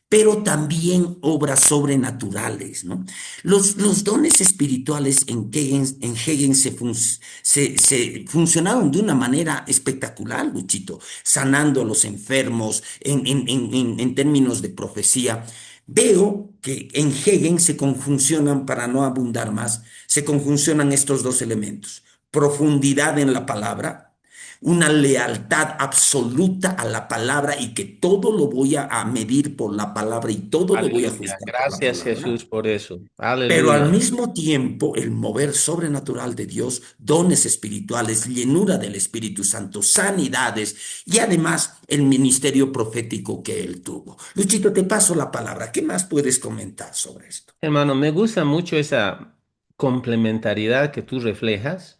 pero también obras sobrenaturales, ¿no? Los dones espirituales en Hegel se funcionaron de una manera espectacular, Luchito, sanando a los enfermos en términos de profecía. Veo que en Hegel se conjuncionan, para no abundar más, se conjuncionan estos dos elementos: profundidad en la palabra, una lealtad absoluta a la palabra y que todo lo voy a medir por la palabra y todo lo voy a Aleluya. ajustar por la Gracias palabra. Jesús por eso. Pero al Aleluya. mismo tiempo, el mover sobrenatural de Dios, dones espirituales, llenura del Espíritu Santo, sanidades y además el ministerio profético que él tuvo. Luchito, te paso la palabra. ¿Qué más puedes comentar sobre esto? Hermano, me gusta mucho esa complementariedad que tú reflejas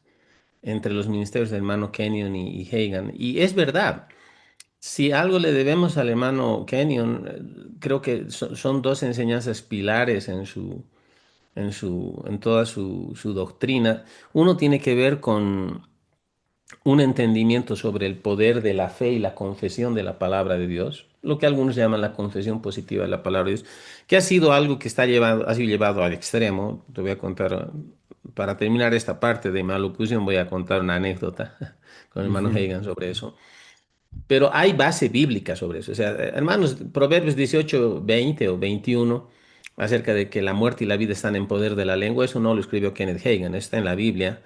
entre los ministerios del hermano Kenyon y Hagan. Y es verdad, si algo le debemos al hermano Kenyon, creo que son dos enseñanzas pilares en toda su doctrina. Uno tiene que ver con un entendimiento sobre el poder de la fe y la confesión de la palabra de Dios, lo que algunos llaman la confesión positiva de la palabra de Dios, que ha sido algo que ha sido llevado al extremo. Te voy a contar, para terminar esta parte de mi alocución, voy a contar una anécdota con el hermano Ujú. Hagan sobre eso. Pero hay base bíblica sobre eso. O sea, hermanos, Proverbios 18, 20 o 21, acerca de que la muerte y la vida están en poder de la lengua, eso no lo escribió Kenneth Hagan, está en la Biblia,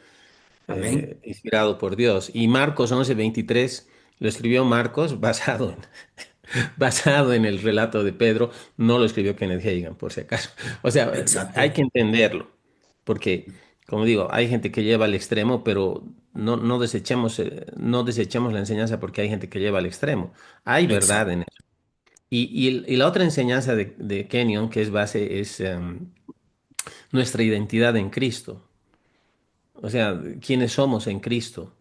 Amén. inspirado por Dios. Y Marcos 11 23 lo escribió Marcos basado en el relato de Pedro, no lo escribió Kenneth Hagin, por si acaso. O sea, hay Exacto. que entenderlo, porque, como digo, hay gente que lleva al extremo, pero no desechemos la enseñanza porque hay gente que lleva al extremo. Hay verdad Exacto. en eso. Y la otra enseñanza de Kenyon, que es base, es nuestra identidad en Cristo. O sea, quiénes somos en Cristo.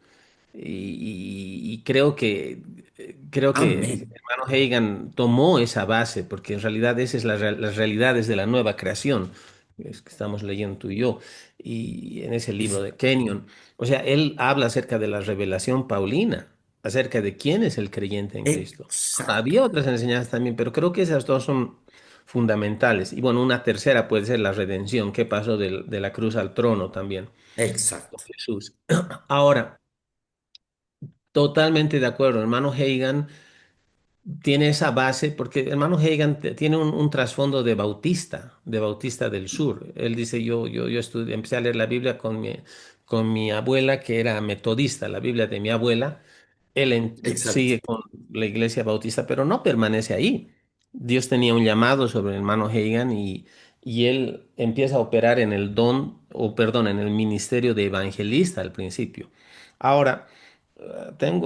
Y creo que el Amén. hermano Hagan tomó esa base, porque en realidad esa es las realidades de la nueva creación, es que estamos leyendo tú y yo, y en ese libro Es- de Kenyon. O sea, él habla acerca de la revelación paulina, acerca de quién es el creyente en Cristo. Exacto. Había otras enseñanzas también, pero creo que esas dos son fundamentales. Y bueno, una tercera puede ser la redención, qué pasó de la cruz al trono también con Exacto. Jesús. Ahora, totalmente de acuerdo, hermano Hagan tiene esa base porque el hermano Hagan tiene un trasfondo de Bautista del Sur. Él dice, yo empecé a leer la Biblia con mi abuela que era metodista, la Biblia de mi abuela. Él Exacto. sigue con la iglesia bautista, pero no permanece ahí. Dios tenía un llamado sobre el hermano Hagan y él empieza a operar en el don, o perdón, en el ministerio de evangelista al principio. Ahora,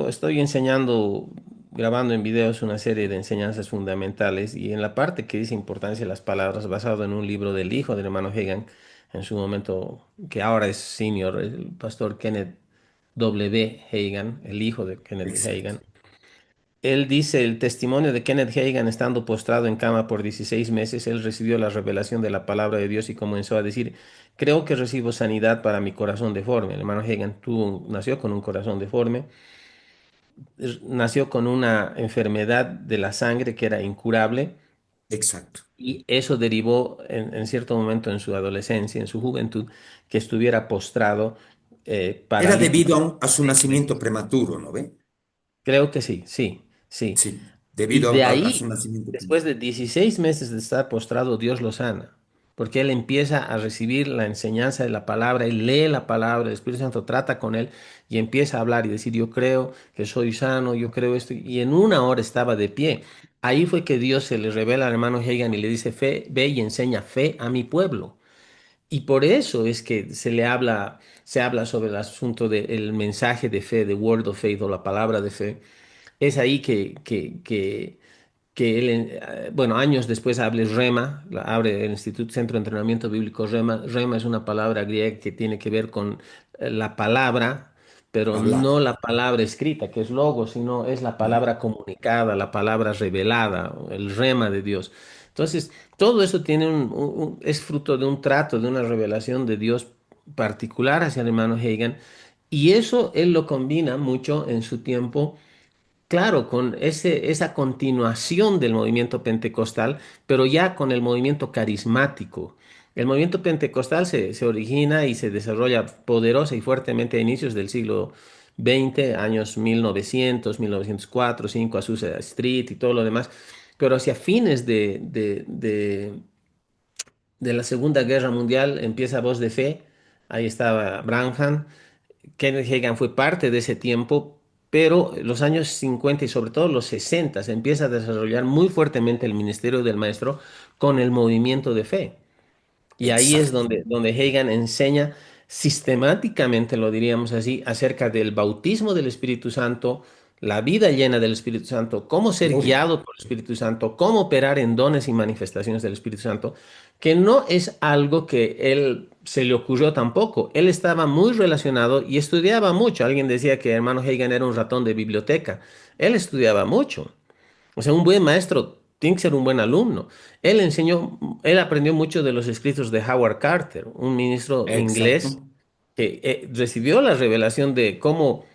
estoy enseñando, grabando en videos una serie de enseñanzas fundamentales y en la parte que dice importancia de las palabras, basado en un libro del hijo del hermano Hagan, en su momento, que ahora es senior, el pastor Kenneth W. Hagan, el hijo de Kenneth Exacto. Hagan. Él dice el testimonio de Kenneth Hagan estando postrado en cama por 16 meses, él recibió la revelación de la palabra de Dios y comenzó a decir, creo que recibo sanidad para mi corazón deforme. El hermano Hagan nació con un corazón deforme, nació con una enfermedad de la sangre que era incurable Exacto. y eso derivó en cierto momento en su adolescencia, en su juventud, que estuviera postrado, Era debido paralítico. a su 6 meses. nacimiento prematuro, ¿no ve? Creo que sí, sí, sí. Sí, Y debido de a su ahí, nacimiento después prematuro. de 16 meses de estar postrado, Dios lo sana, porque él empieza a recibir la enseñanza de la palabra, él lee la palabra, el Espíritu Santo trata con él y empieza a hablar y decir, yo creo que soy sano, yo creo esto, y en una hora estaba de pie. Ahí fue que Dios se le revela al hermano Hagan y le dice, fe, ve y enseña fe a mi pueblo. Y por eso es que se habla sobre el asunto del mensaje de fe, de word of faith o la palabra de fe. Es ahí que él, bueno, años después abre Rema, abre el Instituto Centro de Entrenamiento Bíblico Rema. Rema es una palabra griega que tiene que ver con la palabra, pero Hablar. no la palabra escrita, que es logo, sino es la ¿No? palabra comunicada, la palabra revelada, el rema de Dios. Entonces, todo eso tiene es fruto de un trato, de una revelación de Dios particular hacia el hermano Hagan, y eso él lo combina mucho en su tiempo. Claro, con esa continuación del movimiento pentecostal, pero ya con el movimiento carismático. El movimiento pentecostal se origina y se desarrolla poderosa y fuertemente a inicios del siglo XX, años 1900, 1904, 5, Azusa Street y todo lo demás, pero hacia fines de la Segunda Guerra Mundial empieza Voz de Fe, ahí estaba Branham. Kenneth Hagin fue parte de ese tiempo, pero los años 50 y sobre todo los 60 se empieza a desarrollar muy fuertemente el ministerio del maestro con el movimiento de fe. Y ahí es Exacto. donde Hagan enseña sistemáticamente, lo diríamos así, acerca del bautismo del Espíritu Santo, la vida llena del Espíritu Santo, cómo ser Uy, guiado por el Espíritu Santo, cómo operar en dones y manifestaciones del Espíritu Santo, que no es algo que él se le ocurrió tampoco. Él estaba muy relacionado y estudiaba mucho. Alguien decía que hermano Hagan era un ratón de biblioteca. Él estudiaba mucho. O sea, un buen maestro tiene que ser un buen alumno. Él enseñó, él aprendió mucho de los escritos de Howard Carter, un ministro inglés exacto. que recibió la revelación de cómo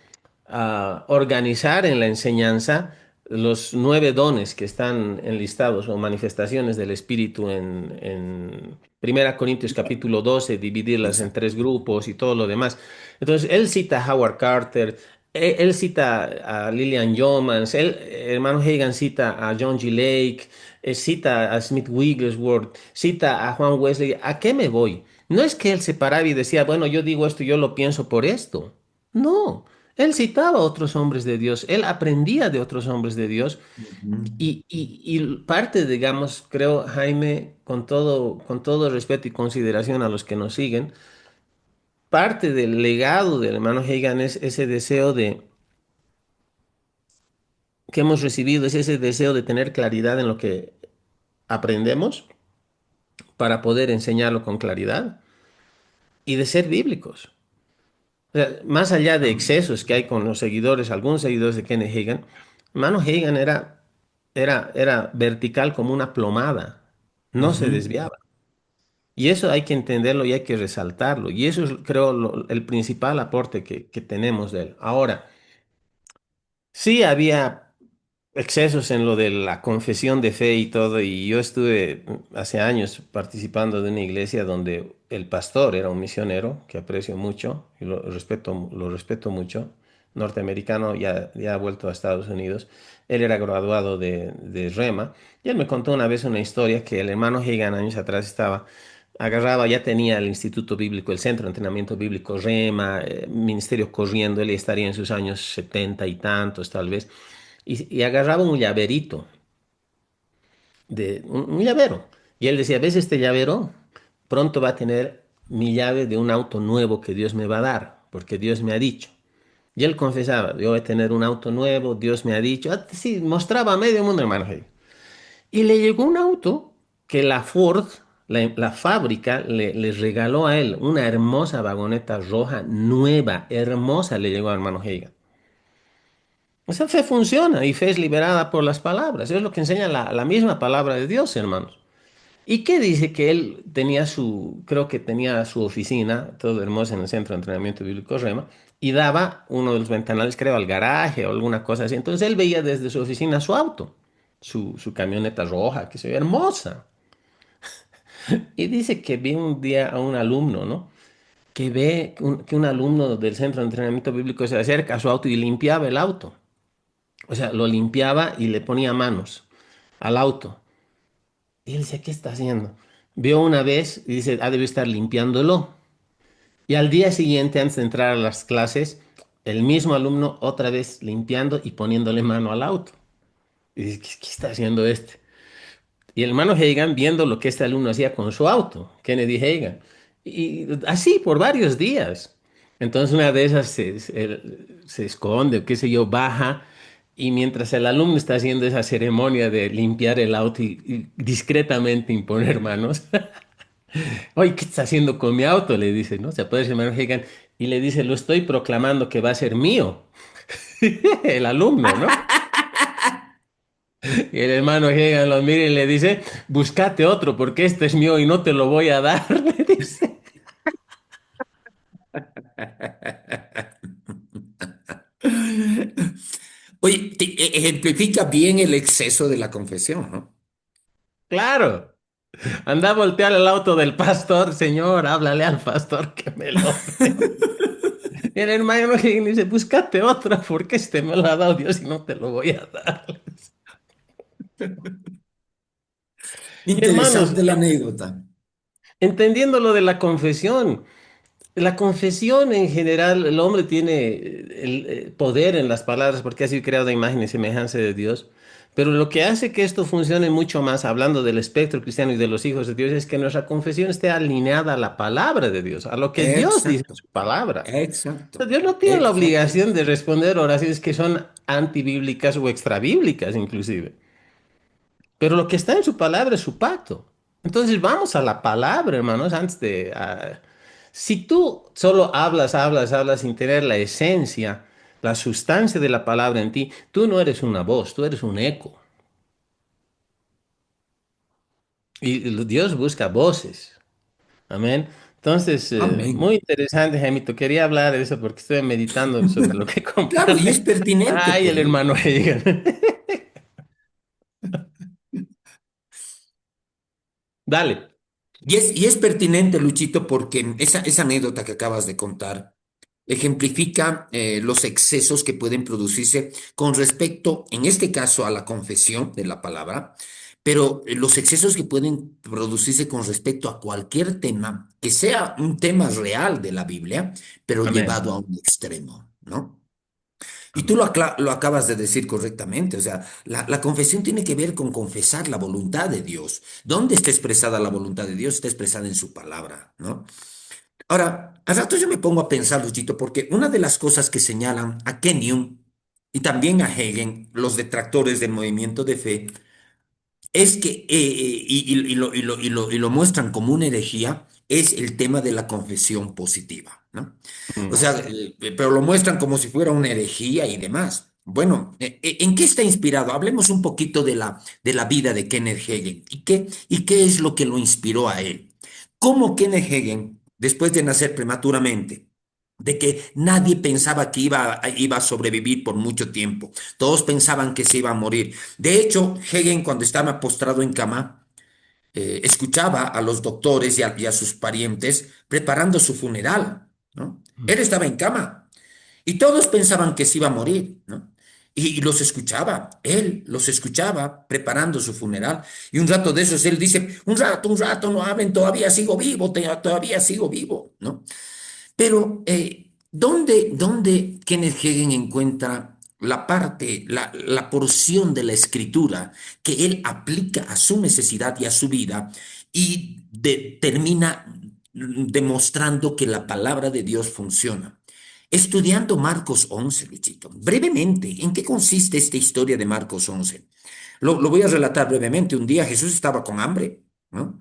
organizar en la enseñanza los 9 dones que están enlistados o manifestaciones del Espíritu en 1 Corintios capítulo 12, dividirlas en Exacto. 3 grupos y todo lo demás. Entonces, él cita a Howard Carter, él cita a Lillian Yeomans, hermano Hagan cita a John G. Lake, cita a Smith Wigglesworth, cita a Juan Wesley. ¿A qué me voy? No es que él se paraba y decía, bueno, yo digo esto, yo lo pienso por esto. No, él citaba a otros hombres de Dios, él aprendía de otros hombres de Dios Ujú. y parte, digamos, creo, Jaime, con todo respeto y consideración a los que nos siguen, parte del legado del hermano Hagan es ese deseo que hemos recibido, es ese deseo de tener claridad en lo que aprendemos para poder enseñarlo con claridad y de ser bíblicos. O sea, más allá de excesos que hay con los seguidores, algunos seguidores de Kenneth Hagin, hermano Hagin era vertical como una plomada, no se Ujú. desviaba. Y eso hay que entenderlo y hay que resaltarlo. Y eso es, creo, el principal aporte que tenemos de él. Ahora, sí había excesos en lo de la confesión de fe y todo, y yo estuve hace años participando de una iglesia donde el pastor era un misionero que aprecio mucho y lo respeto mucho, norteamericano, ya ha vuelto a Estados Unidos. Él era graduado de Rema y él me contó una vez una historia que el hermano Hagan años atrás agarraba, ya tenía el Instituto Bíblico, el Centro de Entrenamiento Bíblico Rema, ministerio corriendo, él estaría en sus años 70 y tantos tal vez y agarraba un llaverito, un llavero. Y él decía, ¿ves este llavero? Pronto va a tener mi llave de un auto nuevo que Dios me va a dar, porque Dios me ha dicho. Y él confesaba, yo voy a tener un auto nuevo, Dios me ha dicho. Ah, sí, mostraba a medio mundo, hermano. Y le llegó un auto que la Ford, la fábrica, le regaló a él una hermosa vagoneta roja, nueva, hermosa, le llegó a hermano Hagan. Esa fe funciona y fe es liberada por las palabras. Es lo que enseña la misma palabra de Dios, hermanos. ¿Y qué dice que él tenía creo que tenía su oficina, todo hermoso en el Centro de Entrenamiento Bíblico Rema, y daba uno de los ventanales, creo, al garaje o alguna cosa así. Entonces él veía desde su oficina su auto, su camioneta roja, que se ve hermosa. Y dice que vi un día a un alumno, ¿no? Que ve que un alumno del Centro de Entrenamiento Bíblico se acerca a su auto y limpiaba el auto. O sea, lo limpiaba y le ponía manos al auto. Y él decía, ¿qué está haciendo? Vio una vez y dice, debe estar limpiándolo. Y al día siguiente, antes de entrar a las clases, el mismo alumno otra vez limpiando y poniéndole mano al auto. Y dice, ¿qué está haciendo este? Y el hermano Hagan viendo lo que este alumno hacía con su auto, Kennedy Hagan. Y así por varios días. Entonces una de esas se esconde, o qué sé yo, baja. Y mientras el alumno está haciendo esa ceremonia de limpiar el auto y discretamente imponer manos, oye, ¿qué está haciendo con mi auto? Le dice, ¿no? Se puede el hermano Hagan y le dice, lo estoy proclamando que va a ser mío, el alumno, ¿no? Y el hermano Hagan lo mira y le dice, búscate otro porque este es mío y no te lo voy a dar, le dice. Oye, ejemplifica bien el exceso de la confesión, ¿no? Claro, anda a voltear el auto del pastor, señor, háblale al pastor que me lo dé. Y el hermano Hagan dice, búscate otro porque este me lo ha dado Dios y no te lo voy a dar. Hermanos, Interesante la anécdota. entendiendo lo de la confesión. La confesión en general, el hombre tiene el poder en las palabras porque ha sido creado a imagen y semejanza de Dios. Pero lo que hace que esto funcione mucho más, hablando del espectro cristiano y de los hijos de Dios, es que nuestra confesión esté alineada a la palabra de Dios, a lo que Dios dice en Exacto, su palabra. O sea, exacto, Dios no tiene la obligación de exactamente. responder oraciones que son antibíblicas o extrabíblicas, inclusive. Pero lo que está en su palabra es su pacto. Entonces vamos a la palabra, hermanos, antes de... si tú solo hablas sin tener la esencia, la sustancia de la palabra en ti, tú no eres una voz, tú eres un eco. Y Dios busca voces. Amén. Entonces, muy Amén. interesante, Jaimito. Quería hablar de eso porque estoy meditando sobre lo que Claro, y es comprarme. pertinente, Ay, pues, el ¿no? hermano Egan. Dale. Y es pertinente, Luchito, porque esa anécdota que acabas de contar ejemplifica los excesos que pueden producirse con respecto, en este caso, a la confesión de la palabra, pero los excesos que pueden producirse con respecto a cualquier tema que sea un tema real de la Biblia, pero Amén. llevado a un extremo, ¿no? Y tú Amén. lo acabas de decir correctamente, o sea, la confesión tiene que ver con confesar la voluntad de Dios. ¿Dónde está expresada la voluntad de Dios? Está expresada en su palabra, ¿no? Ahora, al rato yo me pongo a pensar, Luchito, porque una de las cosas que señalan a Kenyon y también a Hegel, los detractores del movimiento de fe, es que, y lo muestran como una herejía, es el tema de la confesión positiva, ¿no? O Mm. sea, pero lo muestran como si fuera una herejía y demás. Bueno, ¿en qué está inspirado? Hablemos un poquito de la vida de Kenneth Hagin y qué es lo que lo inspiró a él. ¿Cómo Kenneth Hagin, después de nacer prematuramente, de que nadie pensaba que iba a sobrevivir por mucho tiempo, todos pensaban que se iba a morir? De hecho, Hagin, cuando estaba postrado en cama, escuchaba a los doctores y a sus parientes preparando su funeral, ¿no? Él Mm. estaba en cama y todos pensaban que se iba a morir, ¿no? Y los escuchaba, él los escuchaba preparando su funeral. Y un rato de esos él dice, un rato, no hablen, todavía sigo vivo, todavía sigo vivo, ¿no? Pero, ¿dónde Kenneth Hagin encuentra la parte, la porción de la escritura que él aplica a su necesidad y a su vida y termina demostrando que la palabra de Dios funciona? Estudiando Marcos 11, Luchito. Brevemente, ¿en qué consiste esta historia de Marcos 11? Lo voy a relatar brevemente. Un día Jesús estaba con hambre, ¿no?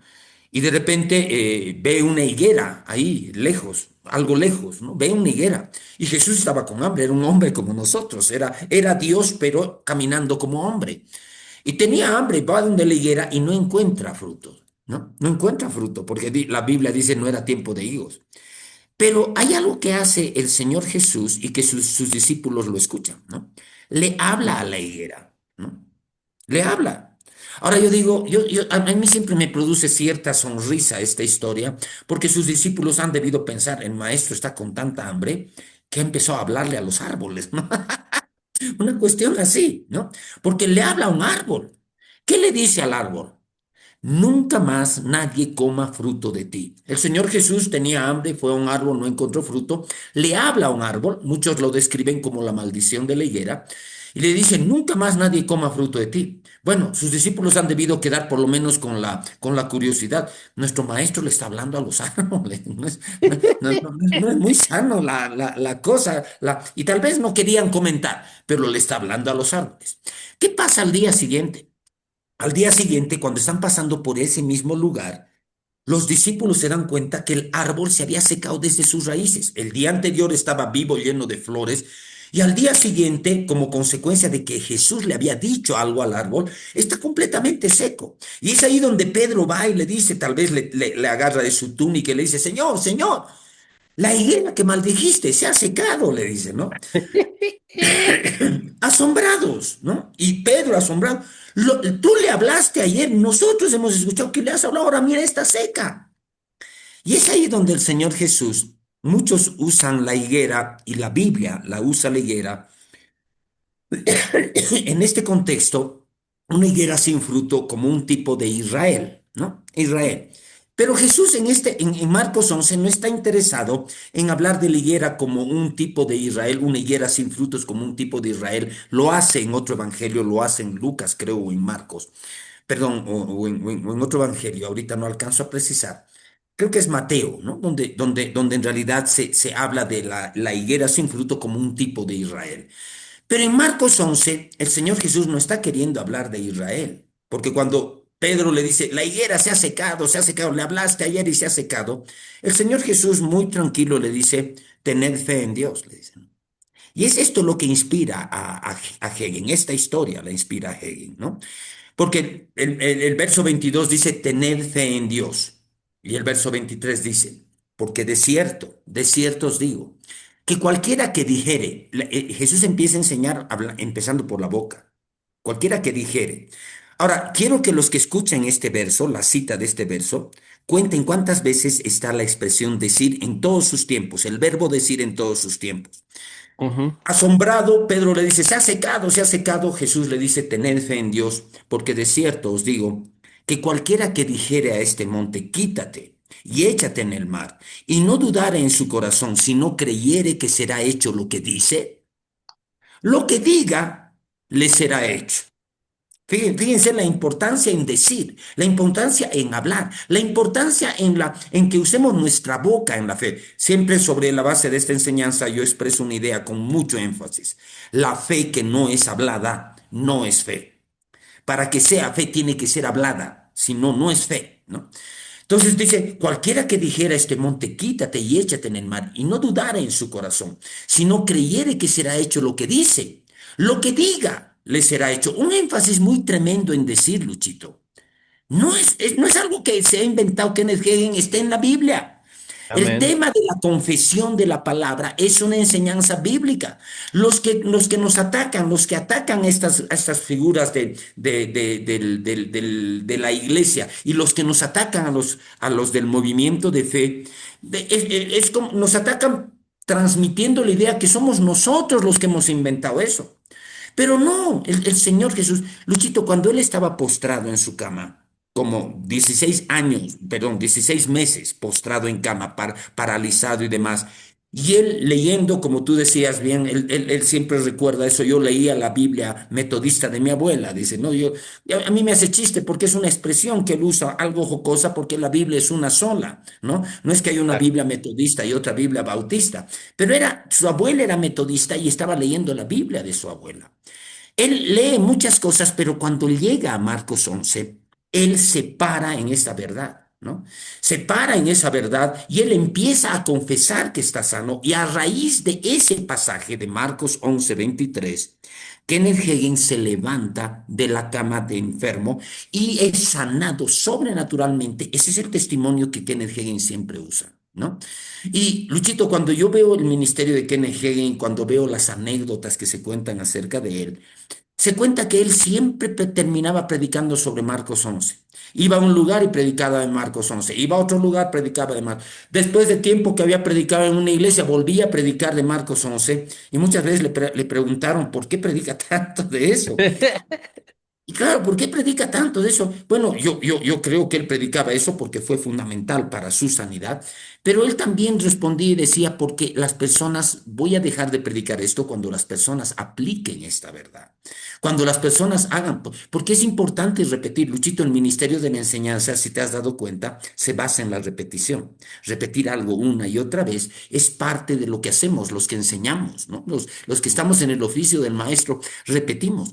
Y de repente ve una higuera ahí, lejos, algo lejos, ¿no? Ve una higuera. Y Jesús estaba con hambre, era un hombre como nosotros, era Dios, pero caminando como hombre. Y tenía hambre, va donde la higuera y no encuentra frutos, ¿no? No encuentra fruto, porque la Biblia dice no era tiempo de higos. Pero hay algo que hace el Señor Jesús y que sus discípulos lo escuchan, ¿no? Le habla a la higuera, ¿no? Le habla. Ahora yo digo, a mí siempre me produce cierta sonrisa esta historia, porque sus discípulos han debido pensar, el maestro está con tanta hambre que empezó a hablarle a los árboles, ¿no? Una cuestión así, ¿no? Porque le habla a un árbol. ¿Qué le dice al árbol? Nunca más nadie coma fruto de ti. El Señor Jesús tenía hambre, fue a un árbol, no encontró fruto, le habla a un árbol, muchos lo describen como la maldición de la higuera, y le dice, nunca más nadie coma fruto de ti. Bueno, sus discípulos han debido quedar por lo menos con la curiosidad. Nuestro maestro le está hablando a los árboles. No es muy sano la cosa. Y tal vez no querían comentar, pero le está hablando a los árboles. ¿Qué pasa al día siguiente? Al día siguiente, cuando están pasando por ese mismo lugar, los discípulos se dan cuenta que el árbol se había secado desde sus raíces. El día anterior estaba vivo, lleno de flores, y al día siguiente, como consecuencia de que Jesús le había dicho algo al árbol, está completamente seco. Y es ahí donde Pedro va y le dice, tal vez le agarra de su túnica y le dice, Señor, Señor, la higuera que maldijiste se ha secado, le dice, ¿no? Asombrados, ¿no? Y Pedro asombrado, tú le hablaste ayer, nosotros hemos escuchado que le has hablado, ahora mira, está seca. Y es ahí donde el Señor Jesús, muchos usan la higuera y la Biblia la usa la higuera. En este contexto, una higuera sin fruto como un tipo de Israel, ¿no? Israel. Pero Jesús en Marcos 11 no está interesado en hablar de la higuera como un tipo de Israel, una higuera sin frutos como un tipo de Israel. Lo hace en otro evangelio, lo hace en Lucas, creo, o en Marcos. Perdón, o en otro evangelio, ahorita no alcanzo a precisar. Creo que es Mateo, ¿no? Donde en realidad se habla de la higuera sin fruto como un tipo de Israel. Pero en Marcos 11, el Señor Jesús no está queriendo hablar de Israel, porque cuando Pedro le dice, la higuera se ha secado, le hablaste ayer y se ha secado, el Señor Jesús muy tranquilo le dice, tened fe en Dios, le dice. Y es esto lo que inspira a Hegel, esta historia la inspira a Hegel, ¿no? Porque el verso 22 dice, tened fe en Dios. Y el verso 23 dice, porque de cierto os digo, que cualquiera que dijere, Jesús empieza a enseñar empezando por la boca, cualquiera que dijere. Ahora, quiero que los que escuchen este verso, la cita de este verso, cuenten cuántas veces está la expresión decir en todos sus tiempos, el verbo decir en todos sus tiempos. Ujú. Asombrado, Pedro le dice, se ha secado, se ha secado. Jesús le dice, tened fe en Dios, porque de cierto os digo que cualquiera que dijere a este monte, quítate y échate en el mar, y no dudare en su corazón, sino creyere que será hecho lo que dice, lo que diga le será hecho. Fíjense la importancia en decir, la importancia en hablar, la importancia en que usemos nuestra boca en la fe. Siempre sobre la base de esta enseñanza yo expreso una idea con mucho énfasis. La fe que no es hablada no es fe. Para que sea fe tiene que ser hablada, si no, no es fe, ¿no? Entonces dice, cualquiera que dijera a este monte, quítate y échate en el mar, y no dudara en su corazón, sino creyere que será hecho lo que dice, lo que diga le será hecho. Un énfasis muy tremendo en decir, Luchito. No es algo que se ha inventado Kenneth Hagin, está en la Biblia. El Amén. tema de la confesión de la palabra es una enseñanza bíblica. Los que nos atacan, los que atacan estas figuras de la iglesia y los que nos atacan a los del movimiento de fe, es como nos atacan transmitiendo la idea que somos nosotros los que hemos inventado eso. Pero no, el Señor Jesús, Luchito, cuando él estaba postrado en su cama, como 16 años, perdón, 16 meses postrado en cama, paralizado y demás, y él leyendo, como tú decías bien, él siempre recuerda eso, yo leía la Biblia metodista de mi abuela, dice, no, a mí me hace chiste porque es una expresión que él usa, algo jocosa, porque la Biblia es una sola, ¿no? No es que haya una Claro. Biblia metodista y otra Biblia bautista, pero su abuela era metodista y estaba leyendo la Biblia de su abuela. Él lee muchas cosas, pero cuando llega a Marcos 11, él se para en esa verdad, ¿no? Se para en esa verdad y él empieza a confesar que está sano. Y a raíz de ese pasaje de Marcos 11, 23, Kenneth Hagin se levanta de la cama de enfermo y es sanado sobrenaturalmente. Ese es el testimonio que Kenneth Hagin siempre usa, ¿no? Y Luchito, cuando yo veo el ministerio de Kenneth Hagin, cuando veo las anécdotas que se cuentan acerca de él, se cuenta que él siempre terminaba predicando sobre Marcos 11. Iba a un lugar y predicaba de Marcos 11. Iba a otro lugar, predicaba de Marcos. Después de tiempo que había predicado en una iglesia, volvía a predicar de Marcos 11. Y muchas veces le preguntaron, ¿por qué predica tanto de eso? Y claro, ¿por qué predica tanto de eso? Bueno, yo creo que él predicaba eso porque fue fundamental para su sanidad, pero él también respondía y decía, porque las personas, voy a dejar de predicar esto cuando las personas apliquen esta verdad, cuando las personas hagan, porque es importante repetir, Luchito, el ministerio de la enseñanza, si te has dado cuenta, se basa en la repetición. Repetir algo una y otra vez es parte de lo que hacemos, los que enseñamos, ¿no? Los que estamos en el oficio del maestro, repetimos.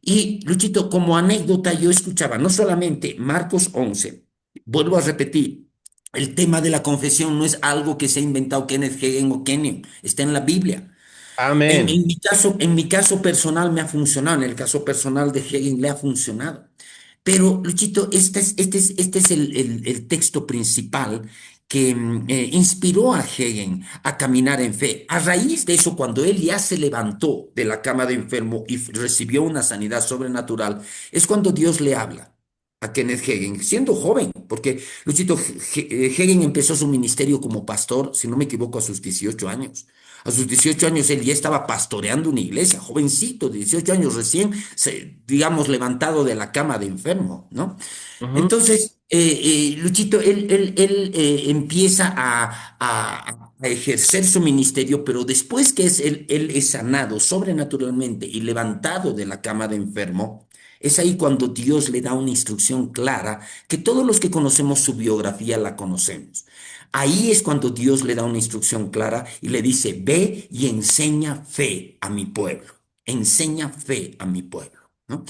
Y Luchito, como anécdota, yo escuchaba no solamente Marcos 11, vuelvo a repetir, el tema de la confesión no es algo que se ha inventado Kenneth Hagin o Kenyon, está en la Biblia. Amén. En mi caso personal me ha funcionado, en el caso personal de Hagin le ha funcionado. Pero, Luchito, este es el texto principal que inspiró a Hegel a caminar en fe. A raíz de eso, cuando él ya se levantó de la cama de enfermo y recibió una sanidad sobrenatural, es cuando Dios le habla a Kenneth Hagin, siendo joven, porque Luchito, Hagin empezó su ministerio como pastor, si no me equivoco, a sus 18 años. A sus 18 años él ya estaba pastoreando una iglesia, jovencito, de 18 años recién, digamos, levantado de la cama de enfermo, ¿no? Ujú. Entonces, Luchito, él empieza a ejercer su ministerio, pero después que él es sanado sobrenaturalmente y levantado de la cama de enfermo, es ahí cuando Dios le da una instrucción clara, que todos los que conocemos su biografía la conocemos. Ahí es cuando Dios le da una instrucción clara y le dice, ve y enseña fe a mi pueblo, enseña fe a mi pueblo, ¿no?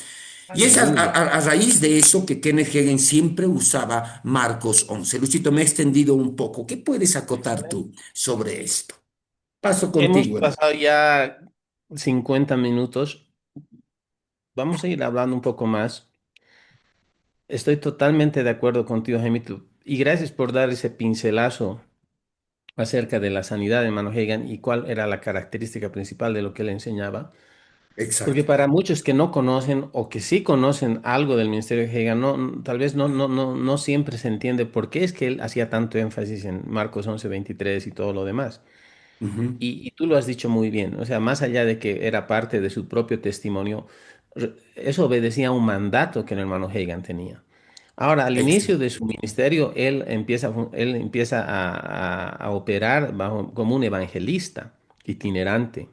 Y es Aleluya. a raíz de eso que Kenneth Hagin siempre usaba Marcos 11. Luchito, me he extendido un poco. ¿Qué puedes acotar tú sobre esto? Paso Hemos contigo, hermano. pasado ya 50 minutos. Vamos a ir hablando un poco más. Estoy totalmente de acuerdo contigo, Jaime. Y gracias por dar ese pincelazo acerca de la sanidad de Mano Hagan y cuál era la característica principal de lo que él enseñaba. Porque Exacto. para muchos que no conocen o que sí conocen algo del ministerio de Hagan, tal vez no siempre se entiende por qué es que él hacía tanto énfasis en Marcos 11:23 y todo lo demás. Ujú. Y tú lo has dicho muy bien, o sea, más allá de que era parte de su propio testimonio, eso obedecía a un mandato que el hermano Hagan tenía. Ahora, al inicio de su ministerio, él empieza a operar como un evangelista itinerante.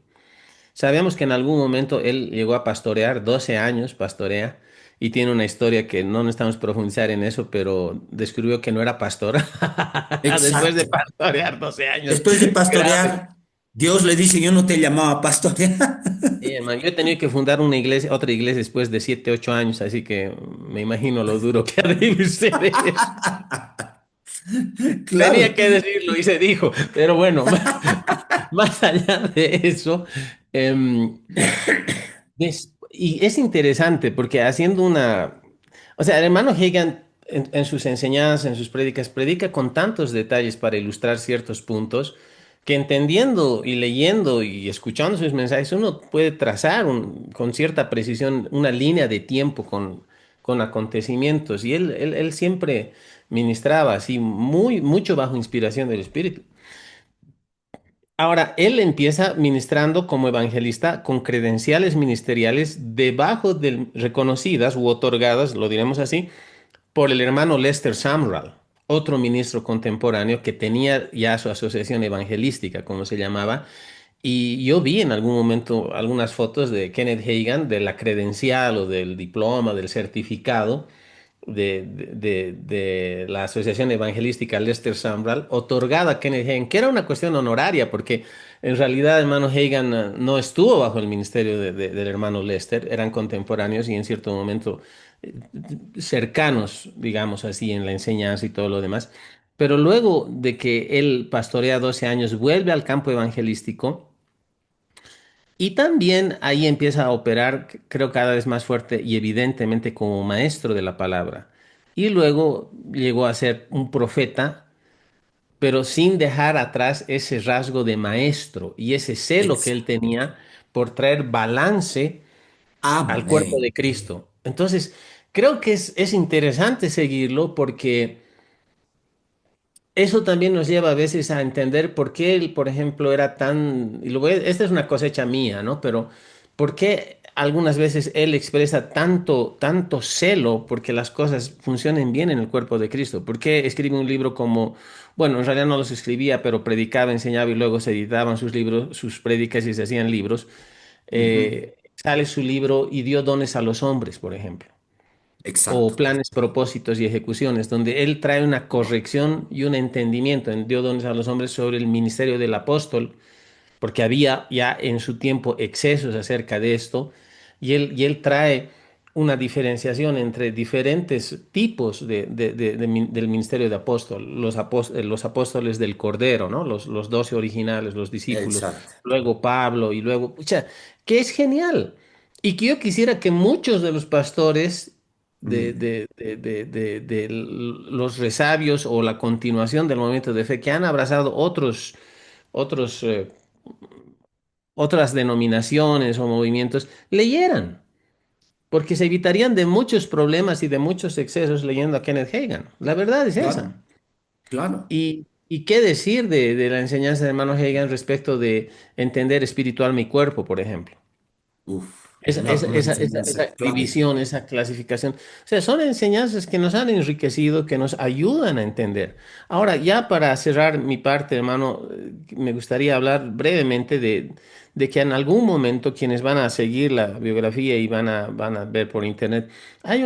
Sabemos que en algún momento él llegó a pastorear, 12 años pastorea, y tiene una historia que no necesitamos profundizar en eso, pero descubrió que no era pastor después de Exacto. pastorear 12 años. Después de Grave. pastorear, Dios le dice, yo no te llamaba a pastorear. Sí, hermano, yo he tenido que fundar una iglesia, otra iglesia después de 7, 8 años, así que me imagino lo duro que ha de ser eso. Claro. Tenía que decirlo y se dijo, pero bueno, más allá de eso, em, y es interesante porque haciendo o sea, el hermano Hagan en sus enseñanzas, en sus prédicas, predica con tantos detalles para ilustrar ciertos puntos que entendiendo y leyendo y escuchando sus mensajes, uno puede trazar con cierta precisión una línea de tiempo con acontecimientos. Y él siempre ministraba así, mucho bajo inspiración del Espíritu. Ahora, él empieza ministrando como evangelista con credenciales ministeriales reconocidas u otorgadas, lo diremos así, por el hermano Lester Sumrall, otro ministro contemporáneo que tenía ya su asociación evangelística, como se llamaba. Y yo vi en algún momento algunas fotos de Kenneth Hagin, de la credencial o del diploma, del certificado de la Asociación Evangelística Lester Sumrall, otorgada a Kenneth Hagin, que era una cuestión honoraria, porque en realidad el hermano Hagin no estuvo bajo el ministerio del hermano Lester, eran contemporáneos y en cierto momento eh, cercanos, digamos así, en la enseñanza y todo lo demás. Pero luego de que él pastorea 12 años, vuelve al campo evangelístico y también ahí empieza a operar, creo, cada vez más fuerte y evidentemente como maestro de la palabra. Y luego llegó a ser un profeta, pero sin dejar atrás ese rasgo de maestro y ese celo que él Exacto. tenía por traer balance al cuerpo Amén. de Cristo. Entonces, creo que es interesante seguirlo porque eso también nos lleva a veces a entender por qué él, por ejemplo, era tan, esta es una cosecha mía, ¿no? Pero ¿Por qué algunas veces él expresa tanto celo porque las cosas funcionen bien en el cuerpo de Cristo? ¿Por qué escribe un libro como, bueno, en realidad no los escribía, pero predicaba, enseñaba y luego se editaban sus libros, sus prédicas y se hacían libros? Ujú. Sale su libro y dio dones a los hombres, por ejemplo, o Exacto, planes, propósitos y ejecuciones, donde él trae una corrección y un entendimiento en dio dones a los hombres sobre el ministerio del apóstol porque había ya en su tiempo excesos acerca de esto, y él trae una diferenciación entre diferentes tipos del ministerio de apóstol, los apóstoles del Cordero, ¿no? Los 12 originales, los discípulos, exacto. luego Pablo y luego, pucha, que es genial. Y que yo quisiera que muchos de los pastores Mm, de los resabios o la continuación del movimiento de fe que han abrazado otros otras denominaciones o movimientos leyeran, porque se evitarían de muchos problemas y de muchos excesos leyendo a Kenneth Hagin. La verdad es esa. claro, claro. ¿Y qué decir de la enseñanza de hermano Hagin respecto de entender espiritual mi cuerpo, por ejemplo? Uf, Esa, esa, una esa, esa, enseñanza esa clave. división, esa clasificación. O sea, son enseñanzas que nos han enriquecido, que nos ayudan a entender. Ahora, ya para cerrar mi parte, hermano, me gustaría hablar brevemente de que en algún momento quienes van a seguir la biografía y van a ver por internet, hay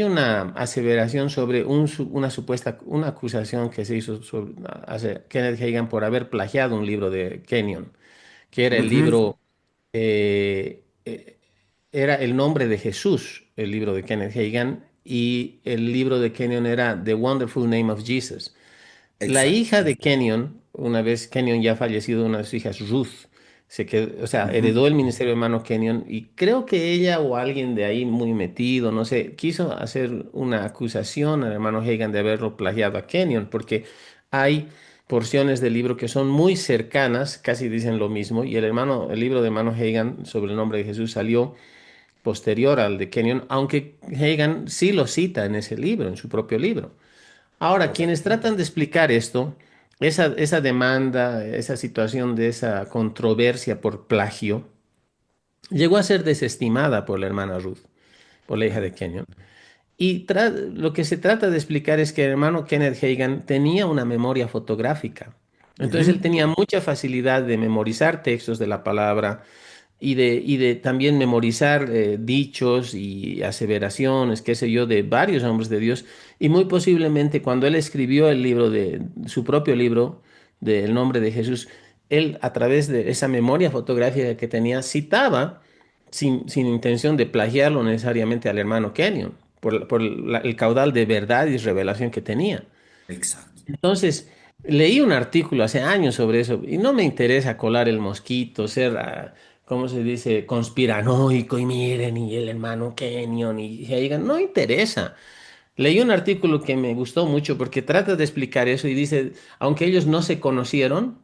una aseveración sobre una supuesta, una acusación que se hizo sobre, hacia Kenneth Hagin por haber plagiado un libro de Kenyon, que era el Ujú. libro eh, era el nombre de Jesús, el libro de Kenneth Hagin, y el libro de Kenyon era The Wonderful Name of Jesus. La Exacto. hija de Kenyon, una vez Kenyon ya fallecido, una de sus hijas, Ruth, se quedó, o sea, Ujú. heredó el ministerio de hermano Kenyon y creo que ella o alguien de ahí muy metido, no sé, quiso hacer una acusación al hermano Hagin de haberlo plagiado a Kenyon, porque hay porciones del libro que son muy cercanas, casi dicen lo mismo, y el libro de hermano Hagin sobre el nombre de Jesús salió posterior al de Kenyon, aunque Hagin sí lo cita en ese libro, en su propio libro. Ahora, quienes Correcto. tratan de explicar esto, esa demanda, esa situación de esa controversia por plagio, llegó a ser desestimada por la hermana Ruth, por la hija de Mm, Kenyon. Y lo que se trata de explicar es que el hermano Kenneth Hagin tenía una memoria fotográfica. Entonces él ujú. tenía mucha facilidad de memorizar textos de la palabra, y de también memorizar dichos y aseveraciones, qué sé yo, de varios hombres de Dios. Y muy posiblemente cuando él escribió el libro de su propio libro del nombre de Jesús, él a través de esa memoria fotográfica que tenía, citaba sin intención de plagiarlo necesariamente al hermano Kenyon, por el caudal de verdad y revelación que tenía. Exacto. Entonces, leí un artículo hace años sobre eso y no me interesa colar el mosquito, ser, ¿cómo se dice?, conspiranoico y miren, y el hermano Kenyon y Hagan, no interesa. Leí un artículo que me gustó mucho porque trata de explicar eso y dice, aunque ellos no se conocieron,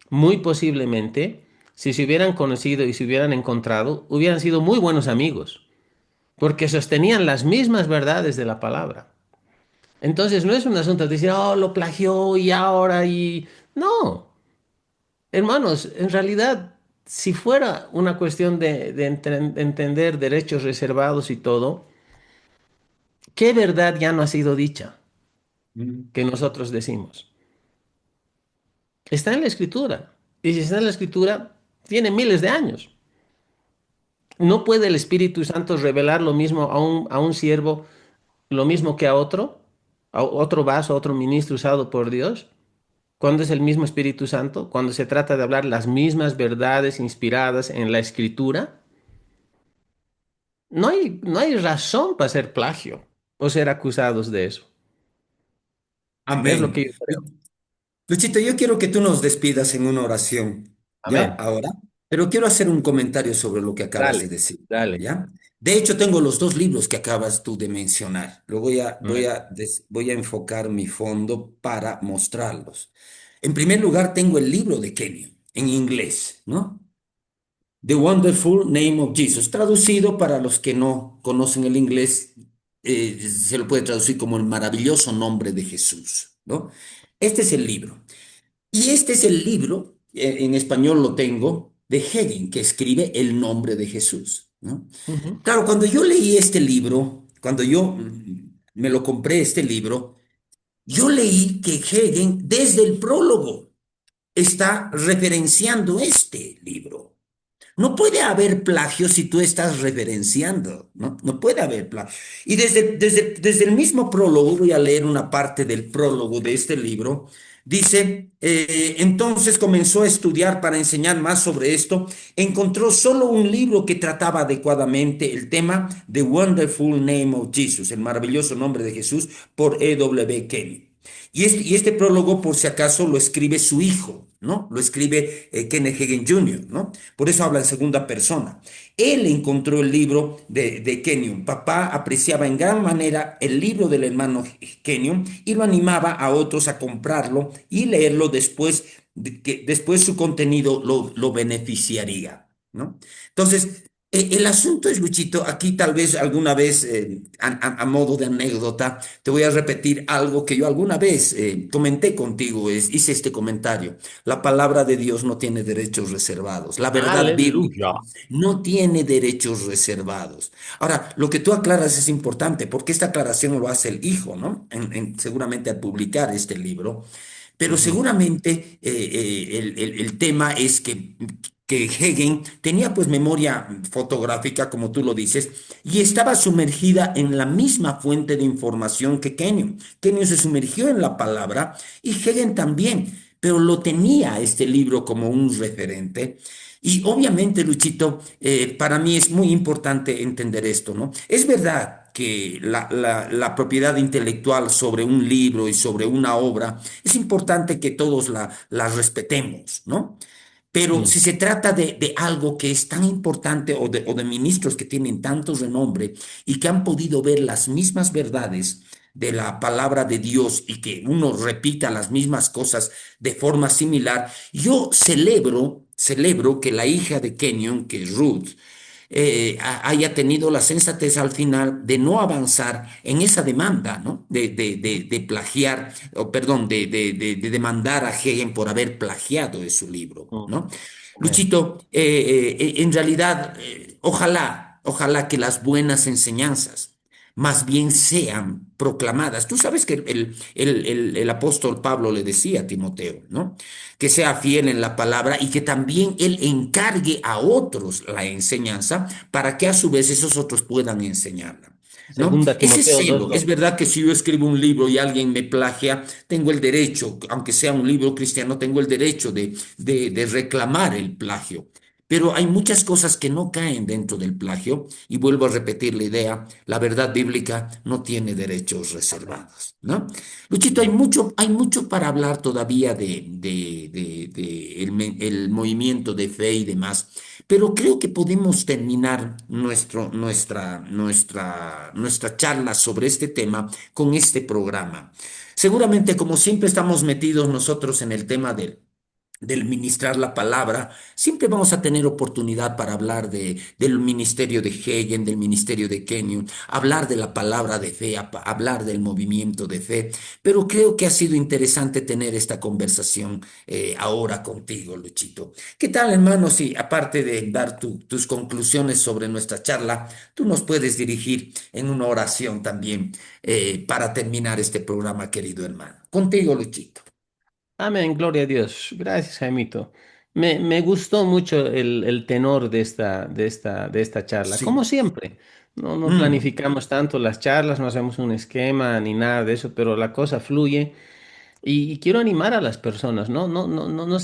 muy posiblemente, si se hubieran conocido y se hubieran encontrado, hubieran sido muy buenos amigos, porque sostenían las mismas verdades de la palabra. Entonces no es un asunto de decir, oh, lo plagió y ahora y... No, hermanos, en realidad, si fuera una cuestión de entender derechos reservados y todo, ¿qué verdad ya no ha sido dicha Mm. que nosotros decimos? Está en la escritura. Y si está en la escritura, tiene miles de años. ¿No puede el Espíritu Santo revelar lo mismo a un siervo, lo mismo que a otro vaso, a otro ministro usado por Dios? Cuando es el mismo Espíritu Santo, cuando se trata de hablar las mismas verdades inspiradas en la Escritura, no hay razón para ser plagio o ser acusados de eso. Es lo Amén. que yo creo. Luchito, yo quiero que tú nos despidas en una oración, ¿ya? Amén. Ahora, pero quiero hacer un comentario sobre lo que acabas de Dale, decir, dale. ¿ya? De hecho, tengo los dos libros que acabas tú de mencionar. Lo Amén. voy a enfocar mi fondo para mostrarlos. En primer lugar, tengo el libro de Kenyon en inglés, ¿no? The Wonderful Name of Jesus, traducido para los que no conocen el inglés, se lo puede traducir como el maravilloso nombre de Jesús, ¿no? Este es el libro. Y este es el libro, en español lo tengo, de Hegel, que escribe El nombre de Jesús, ¿no? Ujú. Claro, cuando yo leí este libro, cuando yo me lo compré este libro, yo leí que Hegel desde el prólogo está referenciando este libro. No puede haber plagio si tú estás reverenciando, ¿no? No puede haber plagio. Y desde el mismo prólogo, voy a leer una parte del prólogo de este libro, dice, entonces comenzó a estudiar para enseñar más sobre esto, encontró solo un libro que trataba adecuadamente el tema The Wonderful Name of Jesus, el maravilloso nombre de Jesús, por E. W. Kelly. Y este prólogo, por si acaso, lo escribe su hijo, ¿no? Lo escribe Kenneth Hagin Jr., ¿no? Por eso habla en segunda persona. Él encontró el libro de Kenyon. Papá apreciaba en gran manera el libro del hermano Kenyon y lo animaba a otros a comprarlo y leerlo después, que después su contenido lo beneficiaría, ¿no? Entonces, el asunto es, Luchito, aquí tal vez alguna vez, a modo de anécdota, te voy a repetir algo que yo alguna vez comenté contigo, hice este comentario. La palabra de Dios no tiene derechos reservados. La verdad bíblica Aleluya. no tiene derechos reservados. Ahora, lo que tú aclaras es importante porque esta aclaración lo hace el hijo, ¿no? Seguramente al publicar este libro. Pero Ujú. seguramente el tema es que Hegel tenía pues memoria fotográfica, como tú lo dices, y estaba sumergida en la misma fuente de información que Kenyon. Kenyon se sumergió en la palabra y Hegel también, pero lo tenía este libro como un referente. Y obviamente, Luchito, para mí es muy importante entender esto, ¿no? Es verdad que la propiedad intelectual sobre un libro y sobre una obra es importante que todos la respetemos, ¿no? Pero Sí. si se trata de algo que es tan importante o de ministros que tienen tanto renombre y que han podido ver las mismas verdades de la palabra de Dios y que uno repita las mismas cosas de forma similar, yo celebro que la hija de Kenyon, que es Ruth, haya tenido la sensatez al final de no avanzar en esa demanda, ¿no? De plagiar, o perdón, de demandar a Hegel por haber plagiado de su libro, Mm. ¿no? Amén. Luchito, en realidad, ojalá que las buenas enseñanzas más bien sean proclamadas. Tú sabes que el apóstol Pablo le decía a Timoteo, ¿no? Que sea fiel en la palabra y que también él encargue a otros la enseñanza para que a su vez esos otros puedan enseñarla. ¿No? Segunda Ese Timoteo celo, es 2:2. verdad que si yo escribo un libro y alguien me plagia, tengo el derecho, aunque sea un libro cristiano, tengo el derecho de reclamar el plagio. Pero hay muchas cosas que no caen dentro del plagio, y vuelvo a repetir la idea, la verdad bíblica no tiene derechos reservados, ¿no? Luchito, hay mucho para hablar todavía de el movimiento de fe y demás, pero creo que podemos terminar nuestra charla sobre este tema con este programa. Seguramente, como siempre estamos metidos nosotros en el tema del ministrar la palabra, siempre vamos a tener oportunidad para hablar del ministerio de Hegel, del ministerio de Kenyon, hablar de la palabra de fe, hablar del movimiento de fe, pero creo que ha sido interesante tener esta conversación ahora contigo, Luchito. ¿Qué tal, hermano? Si aparte de dar tus conclusiones sobre nuestra charla, tú nos puedes dirigir en una oración también para terminar este programa, querido hermano. Contigo, Luchito. Amén, gloria a Dios. Gracias, Jaimito. Me gustó mucho el tenor de esta charla. Como Sí. siempre, no Mm. planificamos tanto las charlas, no hacemos un esquema ni nada de eso, pero la cosa fluye. Y quiero animar a las personas, ¿no? No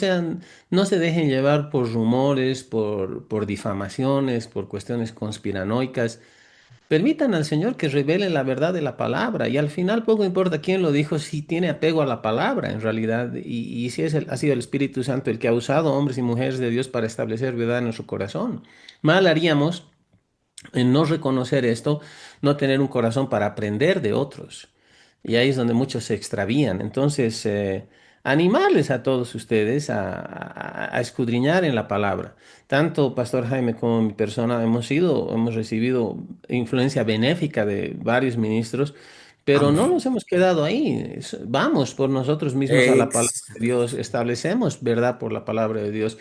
se dejen llevar por rumores, por difamaciones, por cuestiones conspiranoicas. Permitan al Señor que revele la verdad de la palabra y al final poco importa quién lo dijo, si tiene apego a la palabra en realidad y si ha sido el Espíritu Santo el que ha usado hombres y mujeres de Dios para establecer verdad en nuestro corazón. Mal haríamos en no reconocer esto, no tener un corazón para aprender de otros. Y ahí es donde muchos se extravían. Entonces, animarles a todos ustedes a escudriñar en la palabra. Tanto Pastor Jaime como mi persona hemos recibido influencia benéfica de varios ministros, pero no Amén. nos hemos quedado ahí. Vamos por nosotros mismos a la palabra Ex- de Dios, establecemos verdad por la palabra de Dios.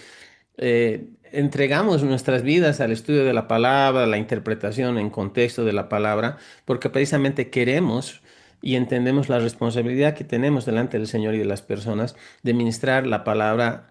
Eh, entregamos nuestras vidas al estudio de la palabra, la interpretación en contexto de la palabra, porque precisamente queremos y entendemos la responsabilidad que tenemos delante del Señor y de las personas de ministrar la palabra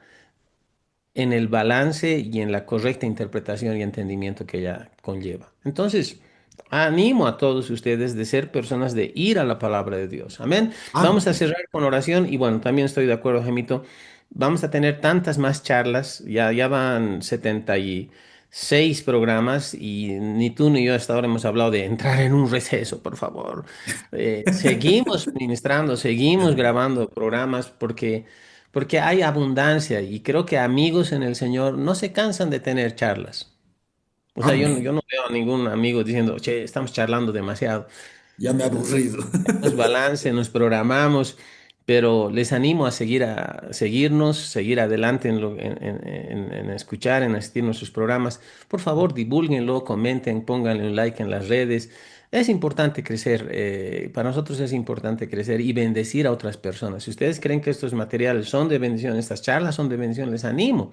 en el balance y en la correcta interpretación y entendimiento que ella conlleva. Entonces, animo a todos ustedes de ser personas de ir a la palabra de Dios. Amén. Vamos a Amén. cerrar con oración y bueno, también estoy de acuerdo, Gemito. Vamos a tener tantas más charlas. Ya van 76 programas y ni tú ni yo hasta ahora hemos hablado de entrar en un receso, por favor. Seguimos ministrando, seguimos grabando programas porque hay abundancia y creo que amigos en el Señor no se cansan de tener charlas. O sea, yo Amén. no veo a ningún amigo diciendo, che, estamos charlando demasiado. Ya me he aburrido. Tenemos balance, nos programamos, pero les animo a seguirnos, seguir adelante en escuchar, en asistir a nuestros programas. Por favor, divúlguenlo, comenten, pónganle un like en las redes. Es importante crecer, para nosotros es importante crecer y bendecir a otras personas. Si ustedes creen que estos materiales son de bendición, estas charlas son de bendición, les animo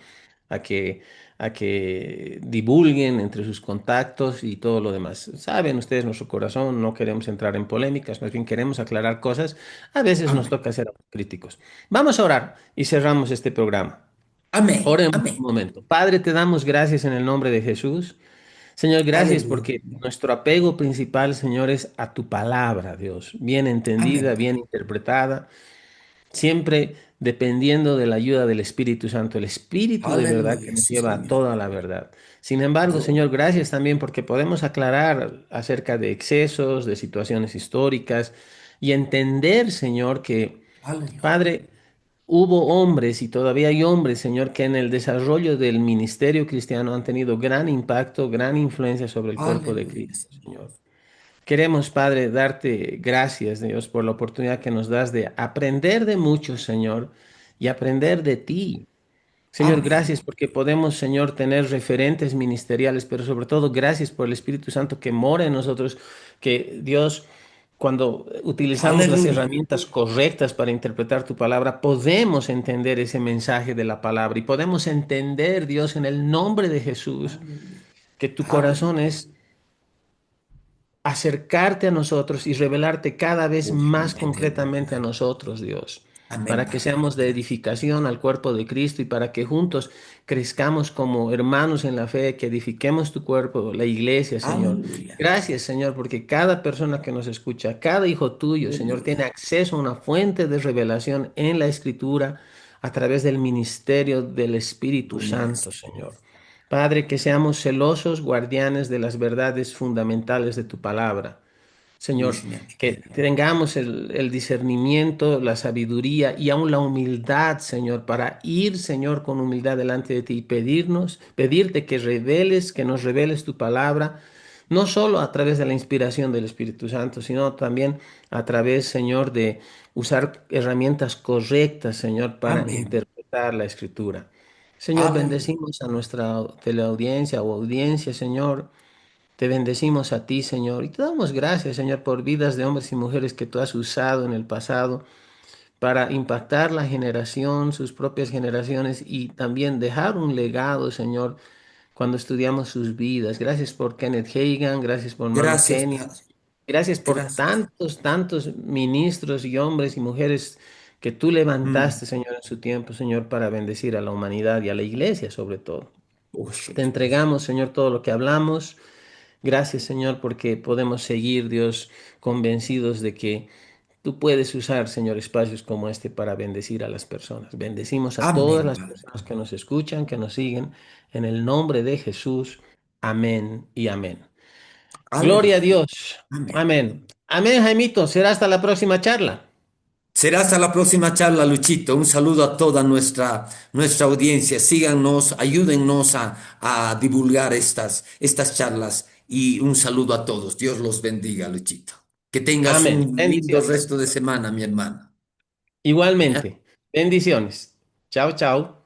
a que a que divulguen entre sus contactos y todo lo demás. Saben ustedes nuestro corazón, no queremos entrar en polémicas, más bien queremos aclarar cosas. A veces nos Amén. toca ser críticos. Vamos a orar y cerramos este programa. Amén. Oremos un Amén. momento. Padre, te damos gracias en el nombre de Jesús. Señor, gracias Aleluya. porque nuestro apego principal, Señor, es a tu palabra, Dios, bien Amén, entendida, bien Padre. interpretada, siempre dependiendo de la ayuda del Espíritu Santo, el Espíritu de verdad que Aleluya. nos Sí, lleva a Señor. toda la verdad. Sin embargo, Oh, Señor, gracias también porque podemos aclarar acerca de excesos, de situaciones históricas y entender, Señor, que, aleluya. Padre, hubo hombres y todavía hay hombres, Señor, que en el desarrollo del ministerio cristiano han tenido gran impacto, gran influencia sobre el cuerpo de Aleluya, Cristo, Señor. Señor. Queremos, Padre, darte gracias, Dios, por la oportunidad que nos das de aprender de muchos, Señor, y aprender de ti. Señor, Amén. gracias porque podemos, Señor, tener referentes ministeriales, pero sobre todo gracias por el Espíritu Santo que mora en nosotros, que Dios, cuando utilizamos las Aleluya. herramientas correctas para interpretar tu palabra, podemos entender ese mensaje de la palabra y podemos entender, Dios, en el nombre de Jesús, Aleluya. que tu corazón Aleluya. es acercarte a nosotros y revelarte cada vez Uy, más concretamente a aleluya. nosotros, Dios, Amén, para que Padre. seamos de edificación al cuerpo de Cristo y para que juntos crezcamos como hermanos en la fe, que edifiquemos tu cuerpo, la iglesia, Señor. Aleluya. Gracias, Señor, porque cada persona que nos escucha, cada hijo tuyo, Señor, tiene Aleluya. acceso a una fuente de revelación en la Escritura a través del ministerio del Espíritu Tu Santo, ministerio. Señor. Padre, que seamos celosos guardianes de las verdades fundamentales de tu palabra. Uy, Señor, mi que aleluya. tengamos el discernimiento, la sabiduría y aún la humildad, Señor, para ir, Señor, con humildad delante de ti y pedirte que reveles, que nos reveles tu palabra, no solo a través de la inspiración del Espíritu Santo, sino también a través, Señor, de usar herramientas correctas, Señor, para Amén. interpretar la Escritura. Señor, Aleluya. bendecimos a nuestra teleaudiencia o audiencia, Señor. Te bendecimos a ti, Señor, y te damos gracias, Señor, por vidas de hombres y mujeres que tú has usado en el pasado para impactar la generación, sus propias generaciones y también dejar un legado, Señor, cuando estudiamos sus vidas. Gracias por Kenneth Hagin, gracias por hermano Gracias, Kenny, Padre. gracias por Gracias. tantos ministros y hombres y mujeres que tú Mm. levantaste, Señor, en su tiempo, Señor, para bendecir a la humanidad y a la iglesia sobre todo. Uy, Te entregamos, Señor, todo lo que hablamos. Gracias, Señor, porque podemos seguir, Dios, convencidos de que tú puedes usar, Señor, espacios como este para bendecir a las personas. Bendecimos a todas amén, las Padre. personas que nos escuchan, que nos siguen, en el nombre de Jesús. Amén y amén. Gloria a Aleluya. Dios. Amén. Amén. Amén, Jaimito. Será hasta la próxima charla. Será hasta la próxima charla, Luchito. Un saludo a toda nuestra audiencia. Síganos, ayúdennos a divulgar estas charlas y un saludo a todos. Dios los bendiga, Luchito. Que tengas Amén. un lindo Bendiciones. resto de semana, mi hermano. ¿Ya? Igualmente. Bendiciones. Chao, chao.